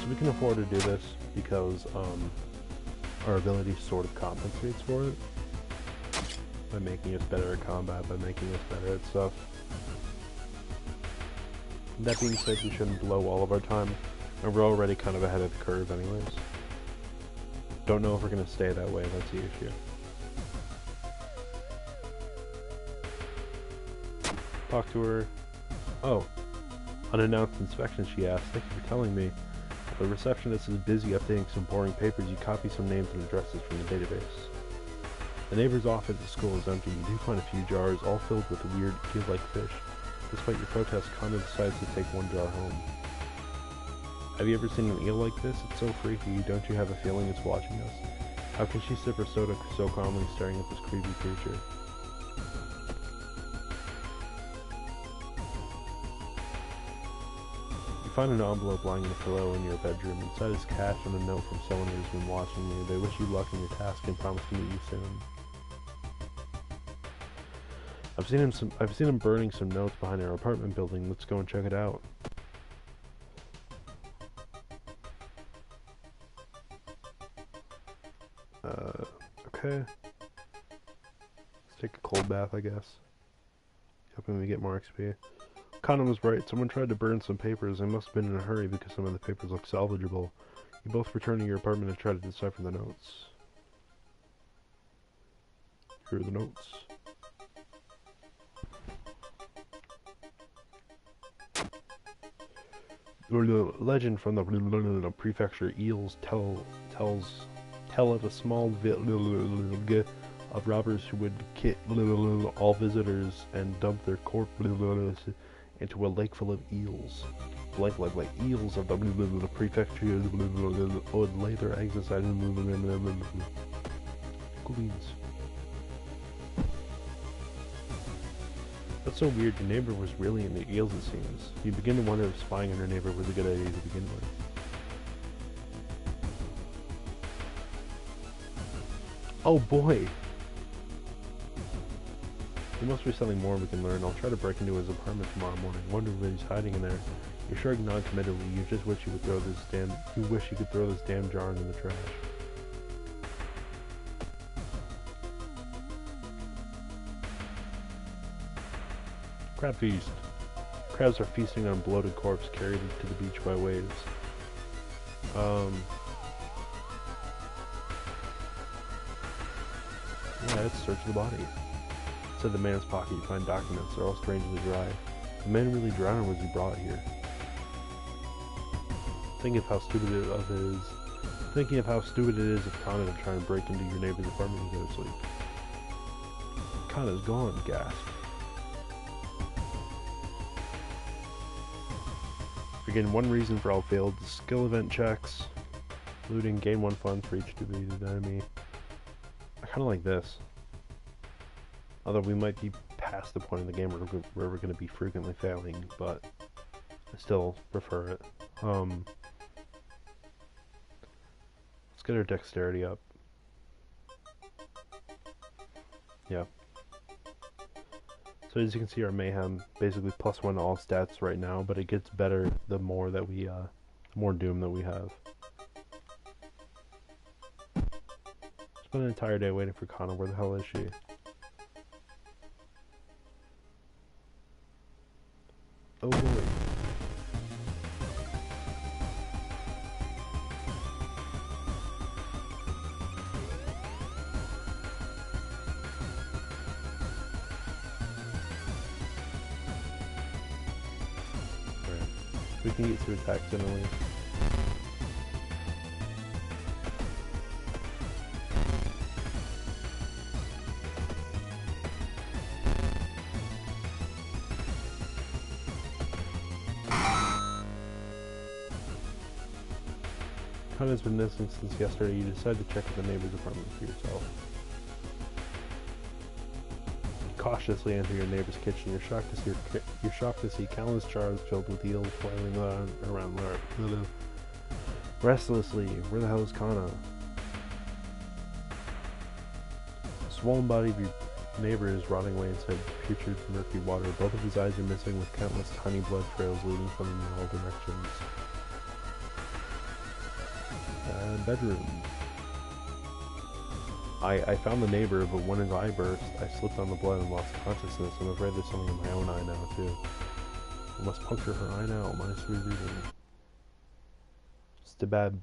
We can afford to do this because our ability sort of compensates for it by making us better at combat, by making us better at stuff. That being said, we shouldn't blow all of our time, and we're already kind of ahead of the curve anyways. Don't know if we're going to stay that way, that's the issue. Talk to her. Oh, unannounced inspection, she asked. Thank you for telling me. The receptionist is busy updating some boring papers. You copy some names and addresses from the database. The neighbor's office at the school is empty. You do find a few jars, all filled with weird eel-like fish. Despite your protest, Connor decides to take one jar home. Have you ever seen an eel like this? It's so freaky. Don't you have a feeling it's watching us? How can she sip her soda so calmly staring at this creepy creature? Find an envelope lying in the pillow in your bedroom. Inside is cash and a note from someone who's been watching you. They wish you luck in your task and promise to meet you soon. I've seen him burning some notes behind our apartment building. Let's go and check it out. Okay. Let's take a cold bath, I guess. Hoping we get more XP. Conan was right. Someone tried to burn some papers. They must have been in a hurry because some of the papers look salvageable. You both return to your apartment and try to decipher the notes. Here are the notes. The legend from the prefecture Eels tell of a small village of robbers who would kill all visitors and dump their corpse into a lake full of eels. Like eels of the prefecture would lay their eggs inside cool beans. That's so weird. Your neighbor was really into eels, it seems. You begin to wonder if spying on your neighbor was a good idea to begin with. Oh boy! There must be something more we can learn. I'll try to break into his apartment tomorrow morning. Wonder what he's hiding in there. You're shrugging non-committally. You just wish you could throw this damn jar into the trash. Crab feast. Crabs are feasting on a bloated corpse carried to the beach by waves. Yeah, let's search the body. Inside the man's pocket you find documents. They're all strangely dry. The man really drowned or was he brought here? Thinking of how stupid it is if Kana to try and break into your neighbor's apartment and go to sleep. Kana's gone, gasp. Again, one reason for all failed skill event checks. Looting, gain 1 fun for each defeated enemy. I kinda like this. Although we might be past the point in the game where we're going to be frequently failing, but I still prefer it. Let's get our dexterity up. Yeah. So as you can see, our mayhem basically +1 to all stats right now, but it gets better the more that we, more doom that we have. Spent an entire day waiting for Kana. Where the hell is she? Oh boy. Right. We can get through attacks generally. Kana's been missing since yesterday. You decide to check out the neighbor's apartment for yourself. Cautiously enter your neighbor's kitchen. You're shocked to see countless jars filled with eels flailing around there. Restlessly, where the hell is Kana? The swollen body of your neighbor is rotting away inside putrid, murky water. Both of his eyes are missing, with countless tiny blood trails leading from him in all directions. Bedroom. I found the neighbor, but when his eye burst, I slipped on the blood and lost consciousness. I'm afraid there's something in my own eye now, too. I must puncture her eye now, minus 3 reason. Stabab.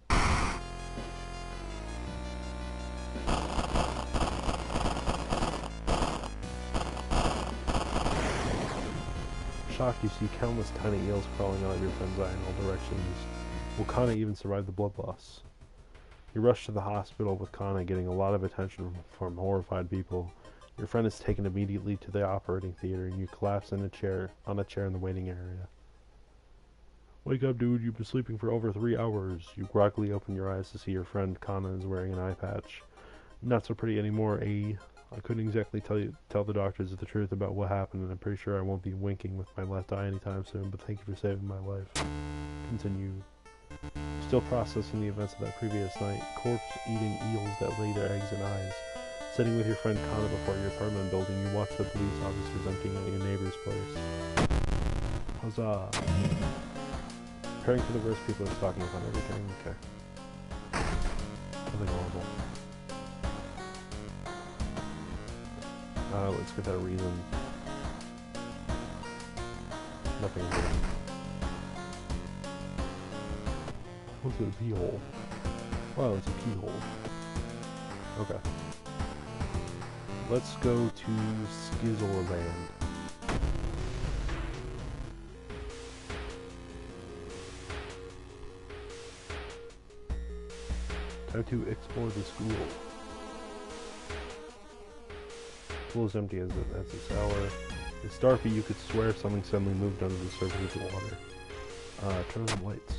Shocked, you see countless tiny eels crawling out of your friend's eye in all directions. Will Kana even survive the blood loss? You rush to the hospital with Kana getting a lot of attention from horrified people. Your friend is taken immediately to the operating theater and you collapse on a chair in the waiting area. Wake up, dude, you've been sleeping for over 3 hours. You groggily open your eyes to see your friend Kana is wearing an eye patch. Not so pretty anymore, eh? I couldn't exactly tell the doctors the truth about what happened, and I'm pretty sure I won't be winking with my left eye anytime soon, but thank you for saving my life. Continue. Still processing the events of that previous night, corpse-eating eels that lay their eggs in eyes. Sitting with your friend Kana before your apartment building, you watch the police officers emptying out your neighbor's place. Huzzah! Preparing for the worst, people are stocking up on everything. Okay. Nothing horrible. Let's get that reason. Nothing important. What's a keyhole? Wow, it's a keyhole. Okay. Let's go to Skizorland. Time to explore the school. The pool is empty as it's hour. It's dark, but you could swear something suddenly moved under the surface of the water. Turn on the lights.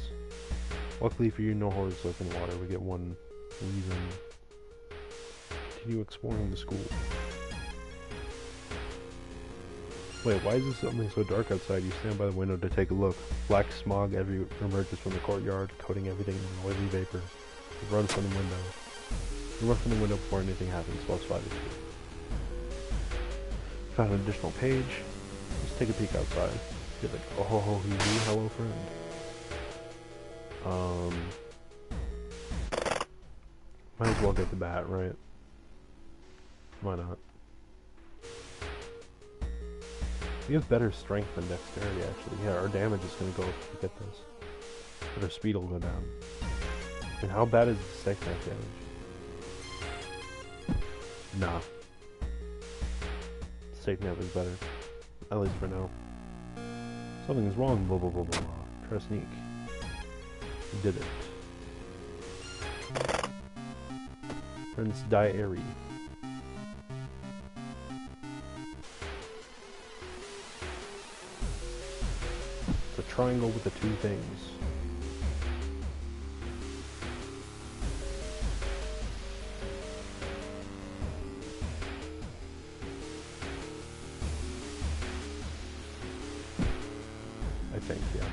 Luckily for you, no horrors live in water. We get one reason. Continue exploring the school. Wait, why is it suddenly so dark outside? You stand by the window to take a look. Black smog emerges from the courtyard, coating everything in oily vapor. You run from the window. You run from the window before anything happens while spotted you. Found an additional page. Let's take a peek outside. Get like, oh ho ho hee hee, hello friend. Might as well get the bat, right? Why not? We have better strength than dexterity, actually. Yeah, our damage is going to go up if we get this. But our speed will go down. And how bad is the stake knife damage? Nah. Stake knife is better. At least for now. Something's wrong, blah blah blah blah blah. Try sneak. We did it. Prince Diary. It's a triangle with the two things. I think, yeah.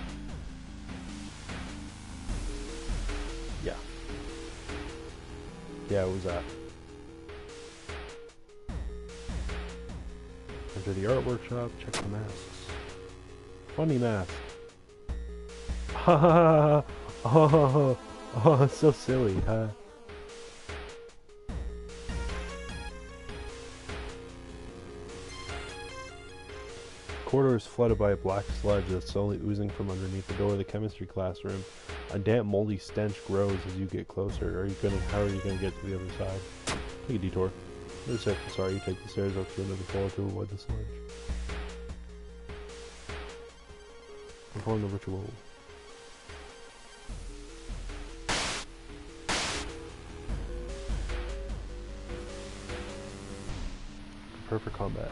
Yeah. Yeah, it was that. Enter the art workshop, check the masks. Funny mask. Ha ha ha! Oh, oh, it's so silly, huh? The corridor is flooded by a black sludge that's slowly oozing from underneath the door of the chemistry classroom. A damp, moldy stench grows as you get closer. How are you gonna get to the other side? Take a detour. Sorry, you take the stairs up to another floor to avoid the sludge. Perform the ritual. Prepare for combat.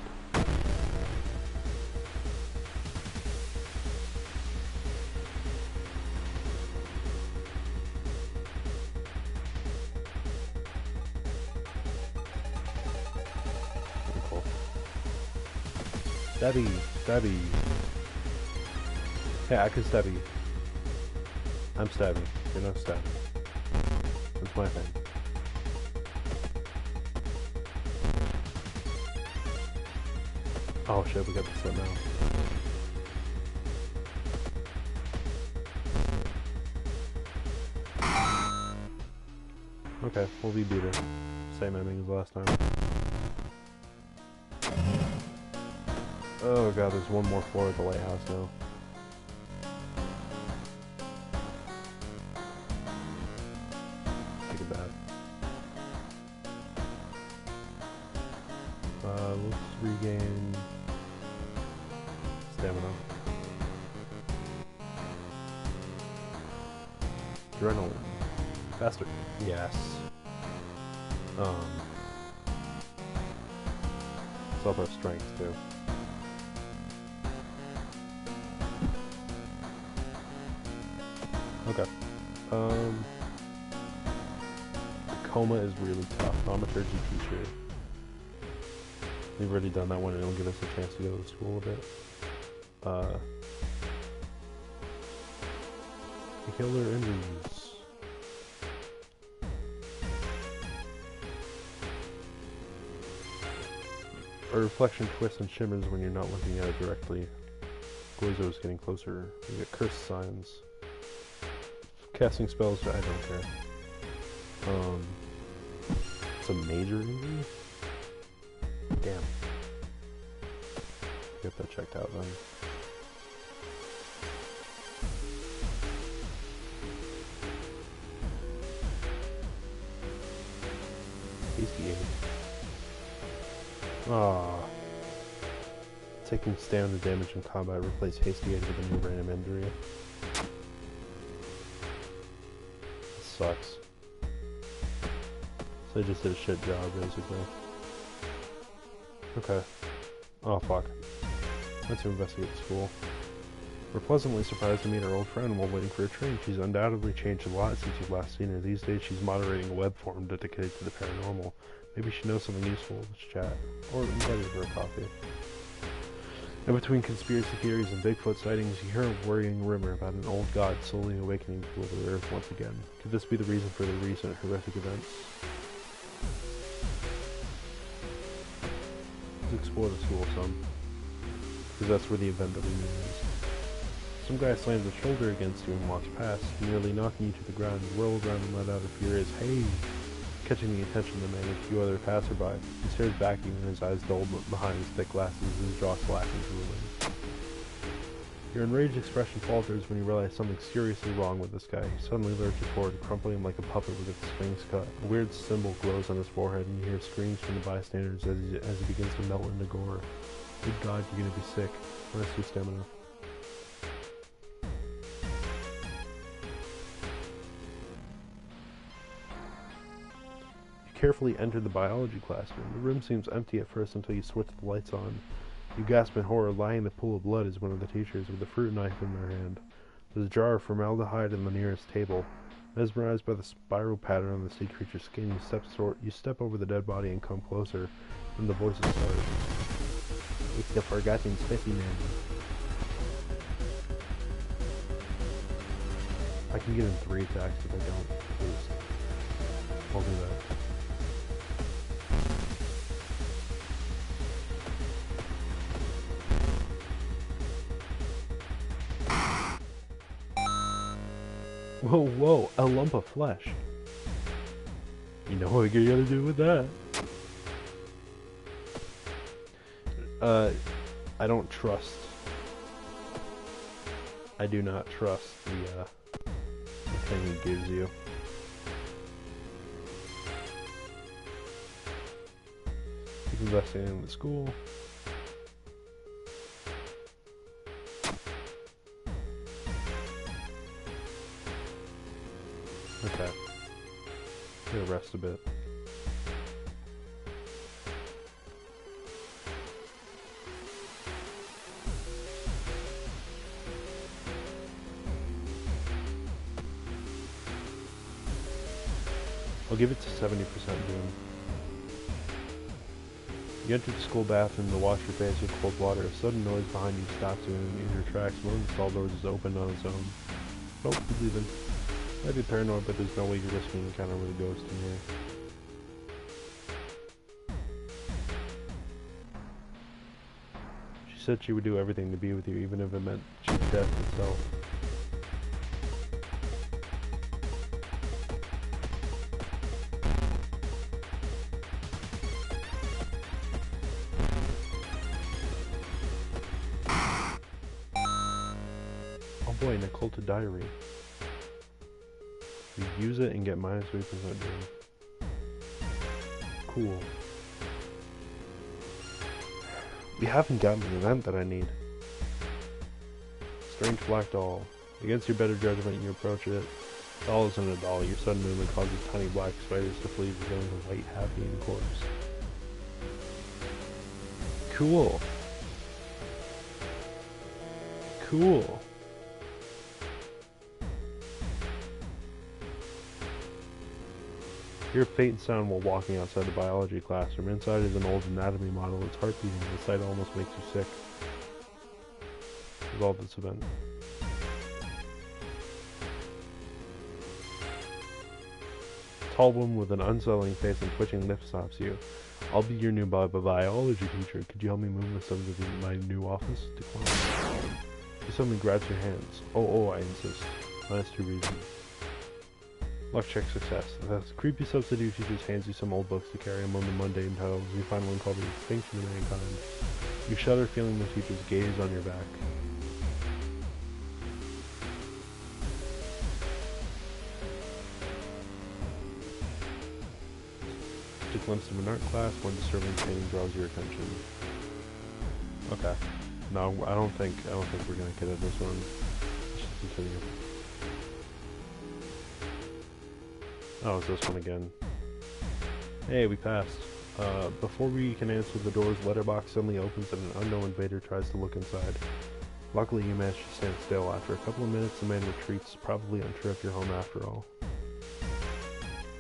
Stabby, stabby. Hey, I can stab you. I'm stabbing. You're not stabbing. That's my thing. Oh shit, we got this set now. Okay, we'll be beater. Same ending as last time. Oh god, there's one more floor at the lighthouse now. Take a bath. Let's regain stamina. Adrenaline. Faster. Yes. It's up our strength too. Okay. Coma is really tough. Thaumaturgy teacher. We've already done that one and it'll give us a chance to go to school a bit. Killer injuries. A reflection twists and shimmers when you're not looking at it directly. Goizo is getting closer. You get curse signs. Casting spells, I don't care. It's a major injury? Damn. Get that checked out then. Hasty aid. Ah. Taking stamina damage in combat, replace hasty aid with a new random injury. Sucks. So I just did a shit job, basically. Okay. Oh, fuck. Let's investigate the school. We're pleasantly surprised to meet our old friend while waiting for a train. She's undoubtedly changed a lot since you've last seen her. These days she's moderating a web forum dedicated to the paranormal. Maybe she knows something useful. Let's chat. Or invite her for a coffee. In between conspiracy theories and Bigfoot sightings, you hear a worrying rumor about an old god slowly awakening to the earth once again. Could this be the reason for the recent horrific events? Let's explore the school some. Because that's where the event that we mean is. Some guy slams a shoulder against you and walks past, nearly knocking you to the ground. You whirl around and let out a furious, "Hey!" catching the attention of the man and a few other passerby. He stares back at you and his eyes dull behind his thick glasses as his jaw slackens a little. Your enraged expression falters when you realize something seriously wrong with this guy. He suddenly lurches forward, crumpling like a puppet with its fangs cut. A weird symbol glows on his forehead, and you hear screams from the bystanders as he begins to melt into gore. Good God, you're gonna be sick. Rest your stamina. You carefully enter the biology classroom. The room seems empty at first until you switch the lights on. You gasp in horror. Lying in the pool of blood is one of the teachers with a fruit knife in their hand. There's a jar of formaldehyde in the nearest table. Mesmerized by the spiral pattern on the sea creature's skin, you step over the dead body and come closer, and the voices start. It's the forgotten specimen. I can get in 3 attacks if I don't boost. I'll do that. Whoa, whoa, a lump of flesh. You know what you're gonna do with that. I don't trust. I do not trust the thing he gives you. He's investigating in the school. Okay. I'm gonna rest a bit. I'll give it to 70% doom. You enter the school bathroom to wash your face with cold water. A sudden noise behind you stops you in your tracks. One of the stall doors is opened on its own. Nope, he's leaving. Might be paranoid, but there's no way you're risking an encounter with a ghost in here. She said she would do everything to be with you, even if it meant death itself. Oh boy, an occulted diary. You use it and get -3% doom. Cool. We haven't gotten the event that I need. Strange black doll. Against your better judgment, you approach it. Doll isn't a doll. Your sudden movement causes tiny black spiders to flee, revealing a white, happy corpse. Cool. Cool. You hear a faint sound while walking outside the biology classroom. Inside is an old anatomy model. Its heart beating. The sight almost makes you sick. Resolve this event. A tall woman with an unsettling face and twitching lips stops you. I'll be your new biology teacher. Could you help me move this over to my new office? Decline. She suddenly grabs your hands. Oh, I insist. -2 reason. Luck check success. The creepy substitute teacher hands you some old books to carry among the mundane titles. You find one called The Extinction of Mankind. You shudder, feeling the teacher's gaze on your back. A glimpse of an art class. One disturbing painting draws your attention. Okay. No, I don't think we're gonna get at this one. Let's just continue. Oh, it's this one again. Hey, we passed. Before we can answer, the door's letterbox suddenly opens and an unknown invader tries to look inside. Luckily, you manage to stand still. After a couple of minutes, the man retreats, probably unsure if you're home after all.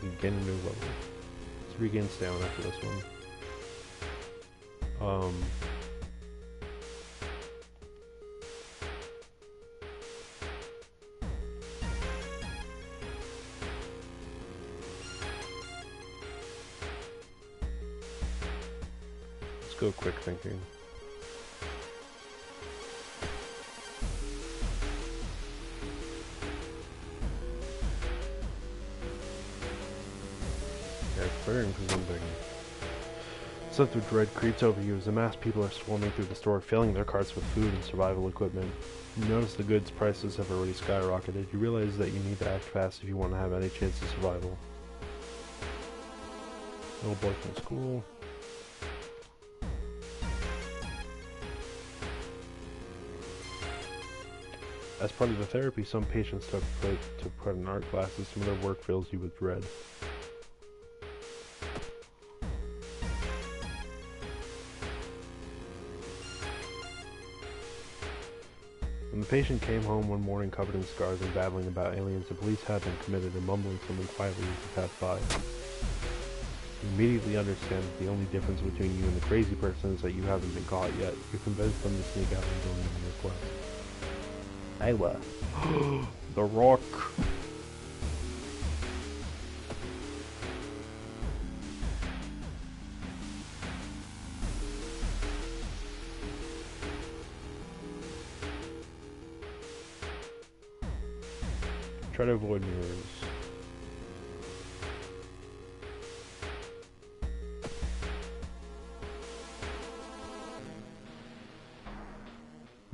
You gain a new level. Let's regain stamina after this one. Let's go quick thinking. Yeah, preparing for something. A sense of dread creeps over you as the mass people are swarming through the store, filling their carts with food and survival equipment. You notice the goods prices have already skyrocketed. You realize that you need to act fast if you want to have any chance of survival. Little boy from school. As part of the therapy, some patients took put in art classes. Some of their work fills you with dread. When the patient came home one morning covered in scars and babbling about aliens the police had been committed and mumbling something quietly as they passed by, you immediately understand that the only difference between you and the crazy person is that you haven't been caught yet. You're convinced them to sneak out and go on your quest. I was. The Rock. Try to avoid mirrors.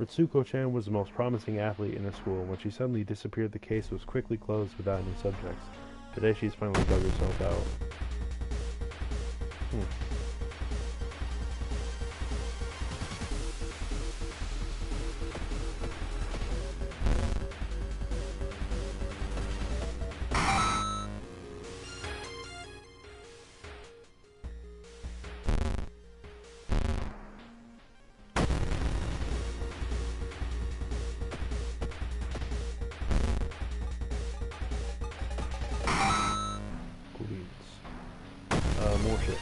Ritsuko-chan was the most promising athlete in her school. When she suddenly disappeared, the case was quickly closed without any subjects. Today she's finally dug herself out. More shit.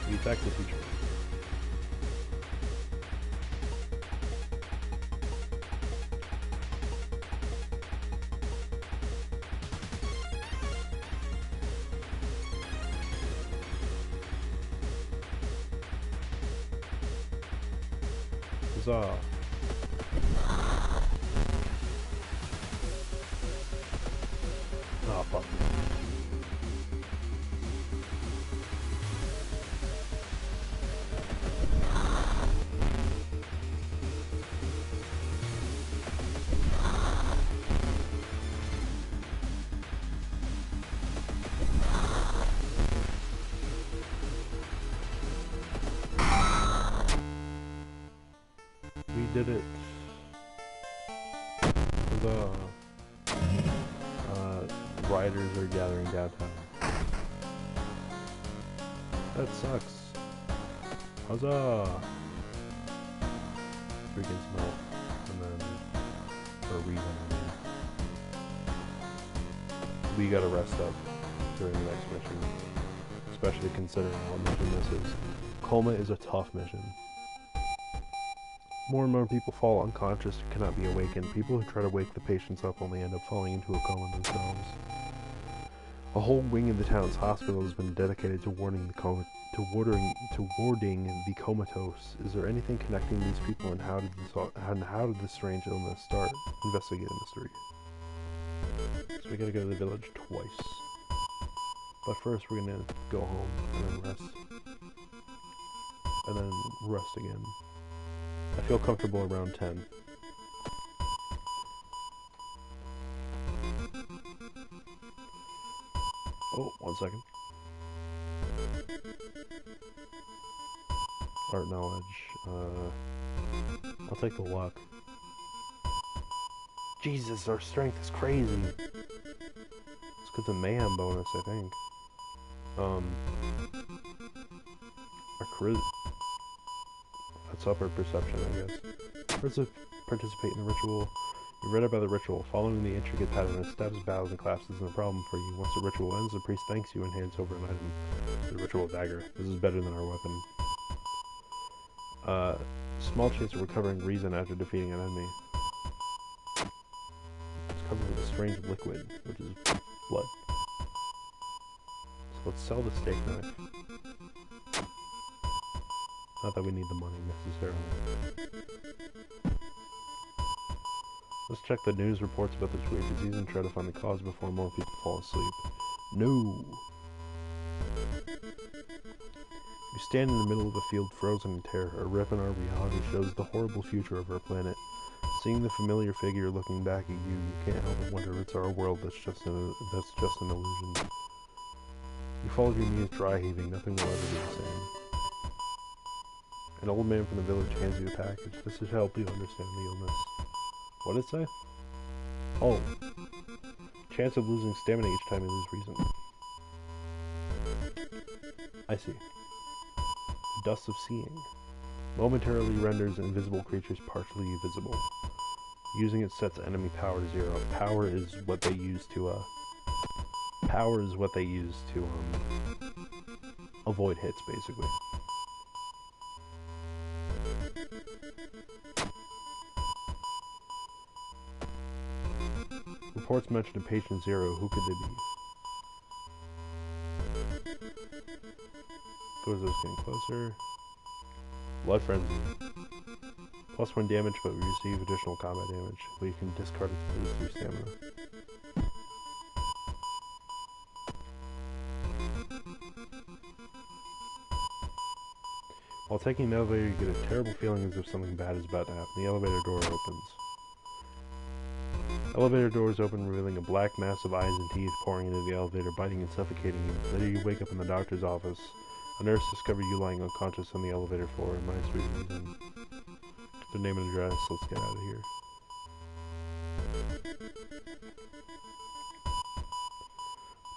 We attack the teacher. Huzzah. Oh, fuck. We did it. The rioters are gathering downtown. That sucks. Huzzah! Freaking smell. And then, for a reason, we gotta rest up during the next mission. Especially considering what mission this is. Coma is a tough mission. More and more people fall unconscious and cannot be awakened. People who try to wake the patients up only end up falling into a coma themselves. A whole wing of the town's hospital has been dedicated to warding the comatose. Is there anything connecting these people, and how did this strange illness start? Investigate the mystery. So we gotta go to the village twice. But first we're gonna go home and then rest. And then rest again. I feel comfortable around 10. Oh, 1 second. Art knowledge. I'll take the luck. Jesus, our strength is crazy. It's because of mayhem bonus, I think. Our charisma. That's upper perception, I guess. Participate in the ritual. You read about the ritual. Following the intricate pattern of steps, bows, and claps isn't a problem for you. Once the ritual ends, the priest thanks you and hands over an item. The ritual dagger. This is better than our weapon. Small chance of recovering reason after defeating an enemy. It's covered with a strange liquid, which is blood. So let's sell the steak knife. Not that we need the money necessarily. Let's check the news reports about this weird disease and try to find the cause before more people fall asleep. No. You stand in the middle of a field frozen in terror. A rip in our reality shows the horrible future of our planet. Seeing the familiar figure looking back at you, you can't help but wonder if it's our world that's just an illusion. You fall to your knees dry heaving, nothing will ever be the same. An old man from the village hands you a package. This should help you understand the illness. What did it say? Oh. Chance of losing stamina each time you lose reason. I see. Dust of seeing. Momentarily renders invisible creatures partially visible. Using it sets enemy power to 0. Power is what they use to avoid hits, basically. Reports mention a patient 0. Who could they be? Doors are getting closer. Blood frenzy. +1 damage, but we receive additional combat damage. But you can discard it to boost your stamina. While taking an elevator, you get a terrible feeling as if something bad is about to happen. The elevator door opens. Elevator doors open, revealing a black mass of eyes and teeth pouring into the elevator, biting and suffocating you. Later you wake up in the doctor's office. A nurse discovered you lying unconscious on the elevator floor. My sweet reason. Their name and address. Let's get out of here.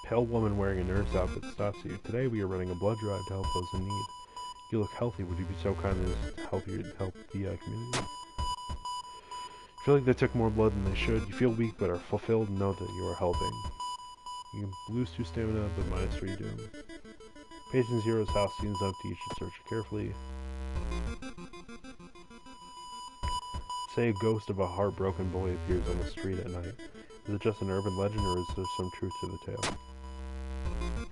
Pale woman wearing a nurse outfit stops you. Today we are running a blood drive to help those in need. You look healthy. Would you be so kind as to help the community? You feel like they took more blood than they should. You feel weak but are fulfilled and know that you are helping. You can lose 2 stamina, but -3 doom. Patient Zero's house seems empty. You should search it carefully. Say a ghost of a heartbroken boy appears on the street at night. Is it just an urban legend, or is there some truth to the tale?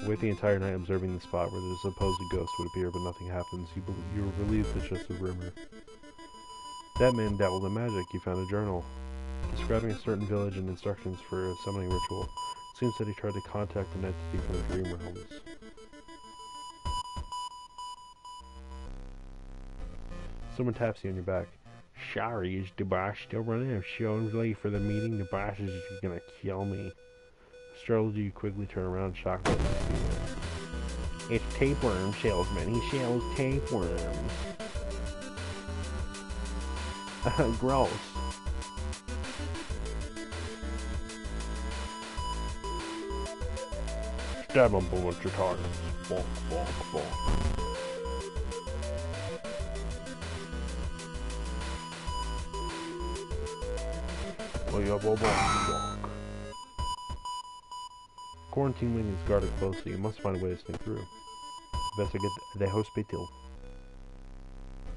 Wait the entire night observing the spot where the supposed ghost would appear, but nothing happens. You're relieved it's just a rumor. That man dabbled in magic. You found a journal describing a certain village and instructions for a summoning ritual. It seems that he tried to contact an entity from the dream realms. Someone taps you on your back. Sorry, is the boss still running? I'm so late for the meeting. The boss is gonna kill me. Startled, you quickly turn around, shocked by the female. It's tapeworm salesman. He sells tapeworms. Gross. Stab him with your targets. Bonk, bonk, bonk. Quarantine wing is guarded closely. You must find a way to sneak through. Investigate the hospital.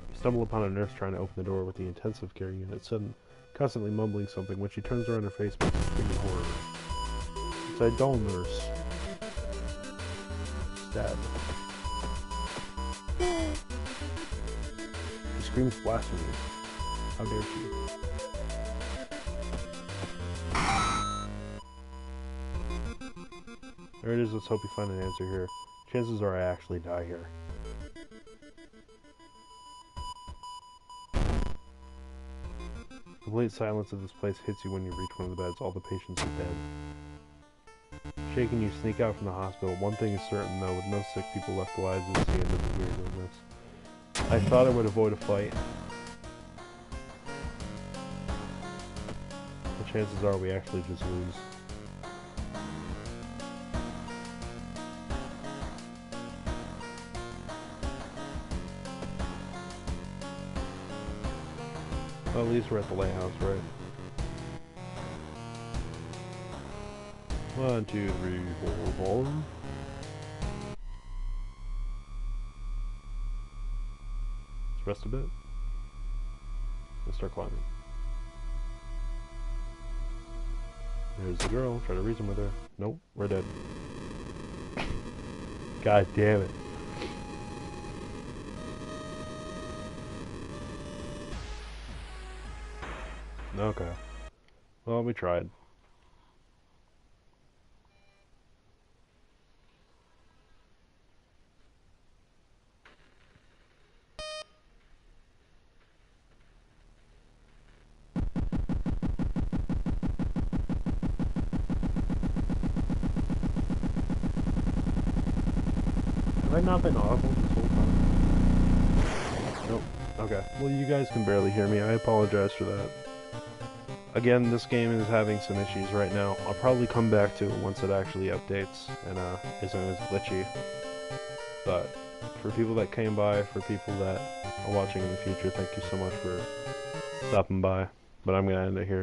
You stumble upon a nurse trying to open the door with the intensive care unit, constantly mumbling something. When she turns around, her face makes a screaming horror. It's a dull nurse. Stab. She screams blasphemy. How dare she? There it is. Let's hope you find an answer here. Chances are I actually die here. The complete silence of this place hits you when you reach one of the beds. All the patients are dead. Shaking, you sneak out from the hospital. One thing is certain, though, with no sick people left alive, this is the end of the weirdness. I thought I would avoid a fight. The chances are we actually just lose. Well, at least we're at the lighthouse, right? 1, 2, 3, 4, 4. Let's rest a bit. Let's start climbing. There's the girl. Try to reason with her. Nope, we're dead. God damn it. Okay. Well, we tried. Have I not been audible this whole time? Nope. Okay. Well, you guys can barely hear me. I apologize for that. Again, this game is having some issues right now. I'll probably come back to it once it actually updates and isn't as glitchy. But for people that came by, for people that are watching in the future, thank you so much for stopping by. But I'm gonna end it here.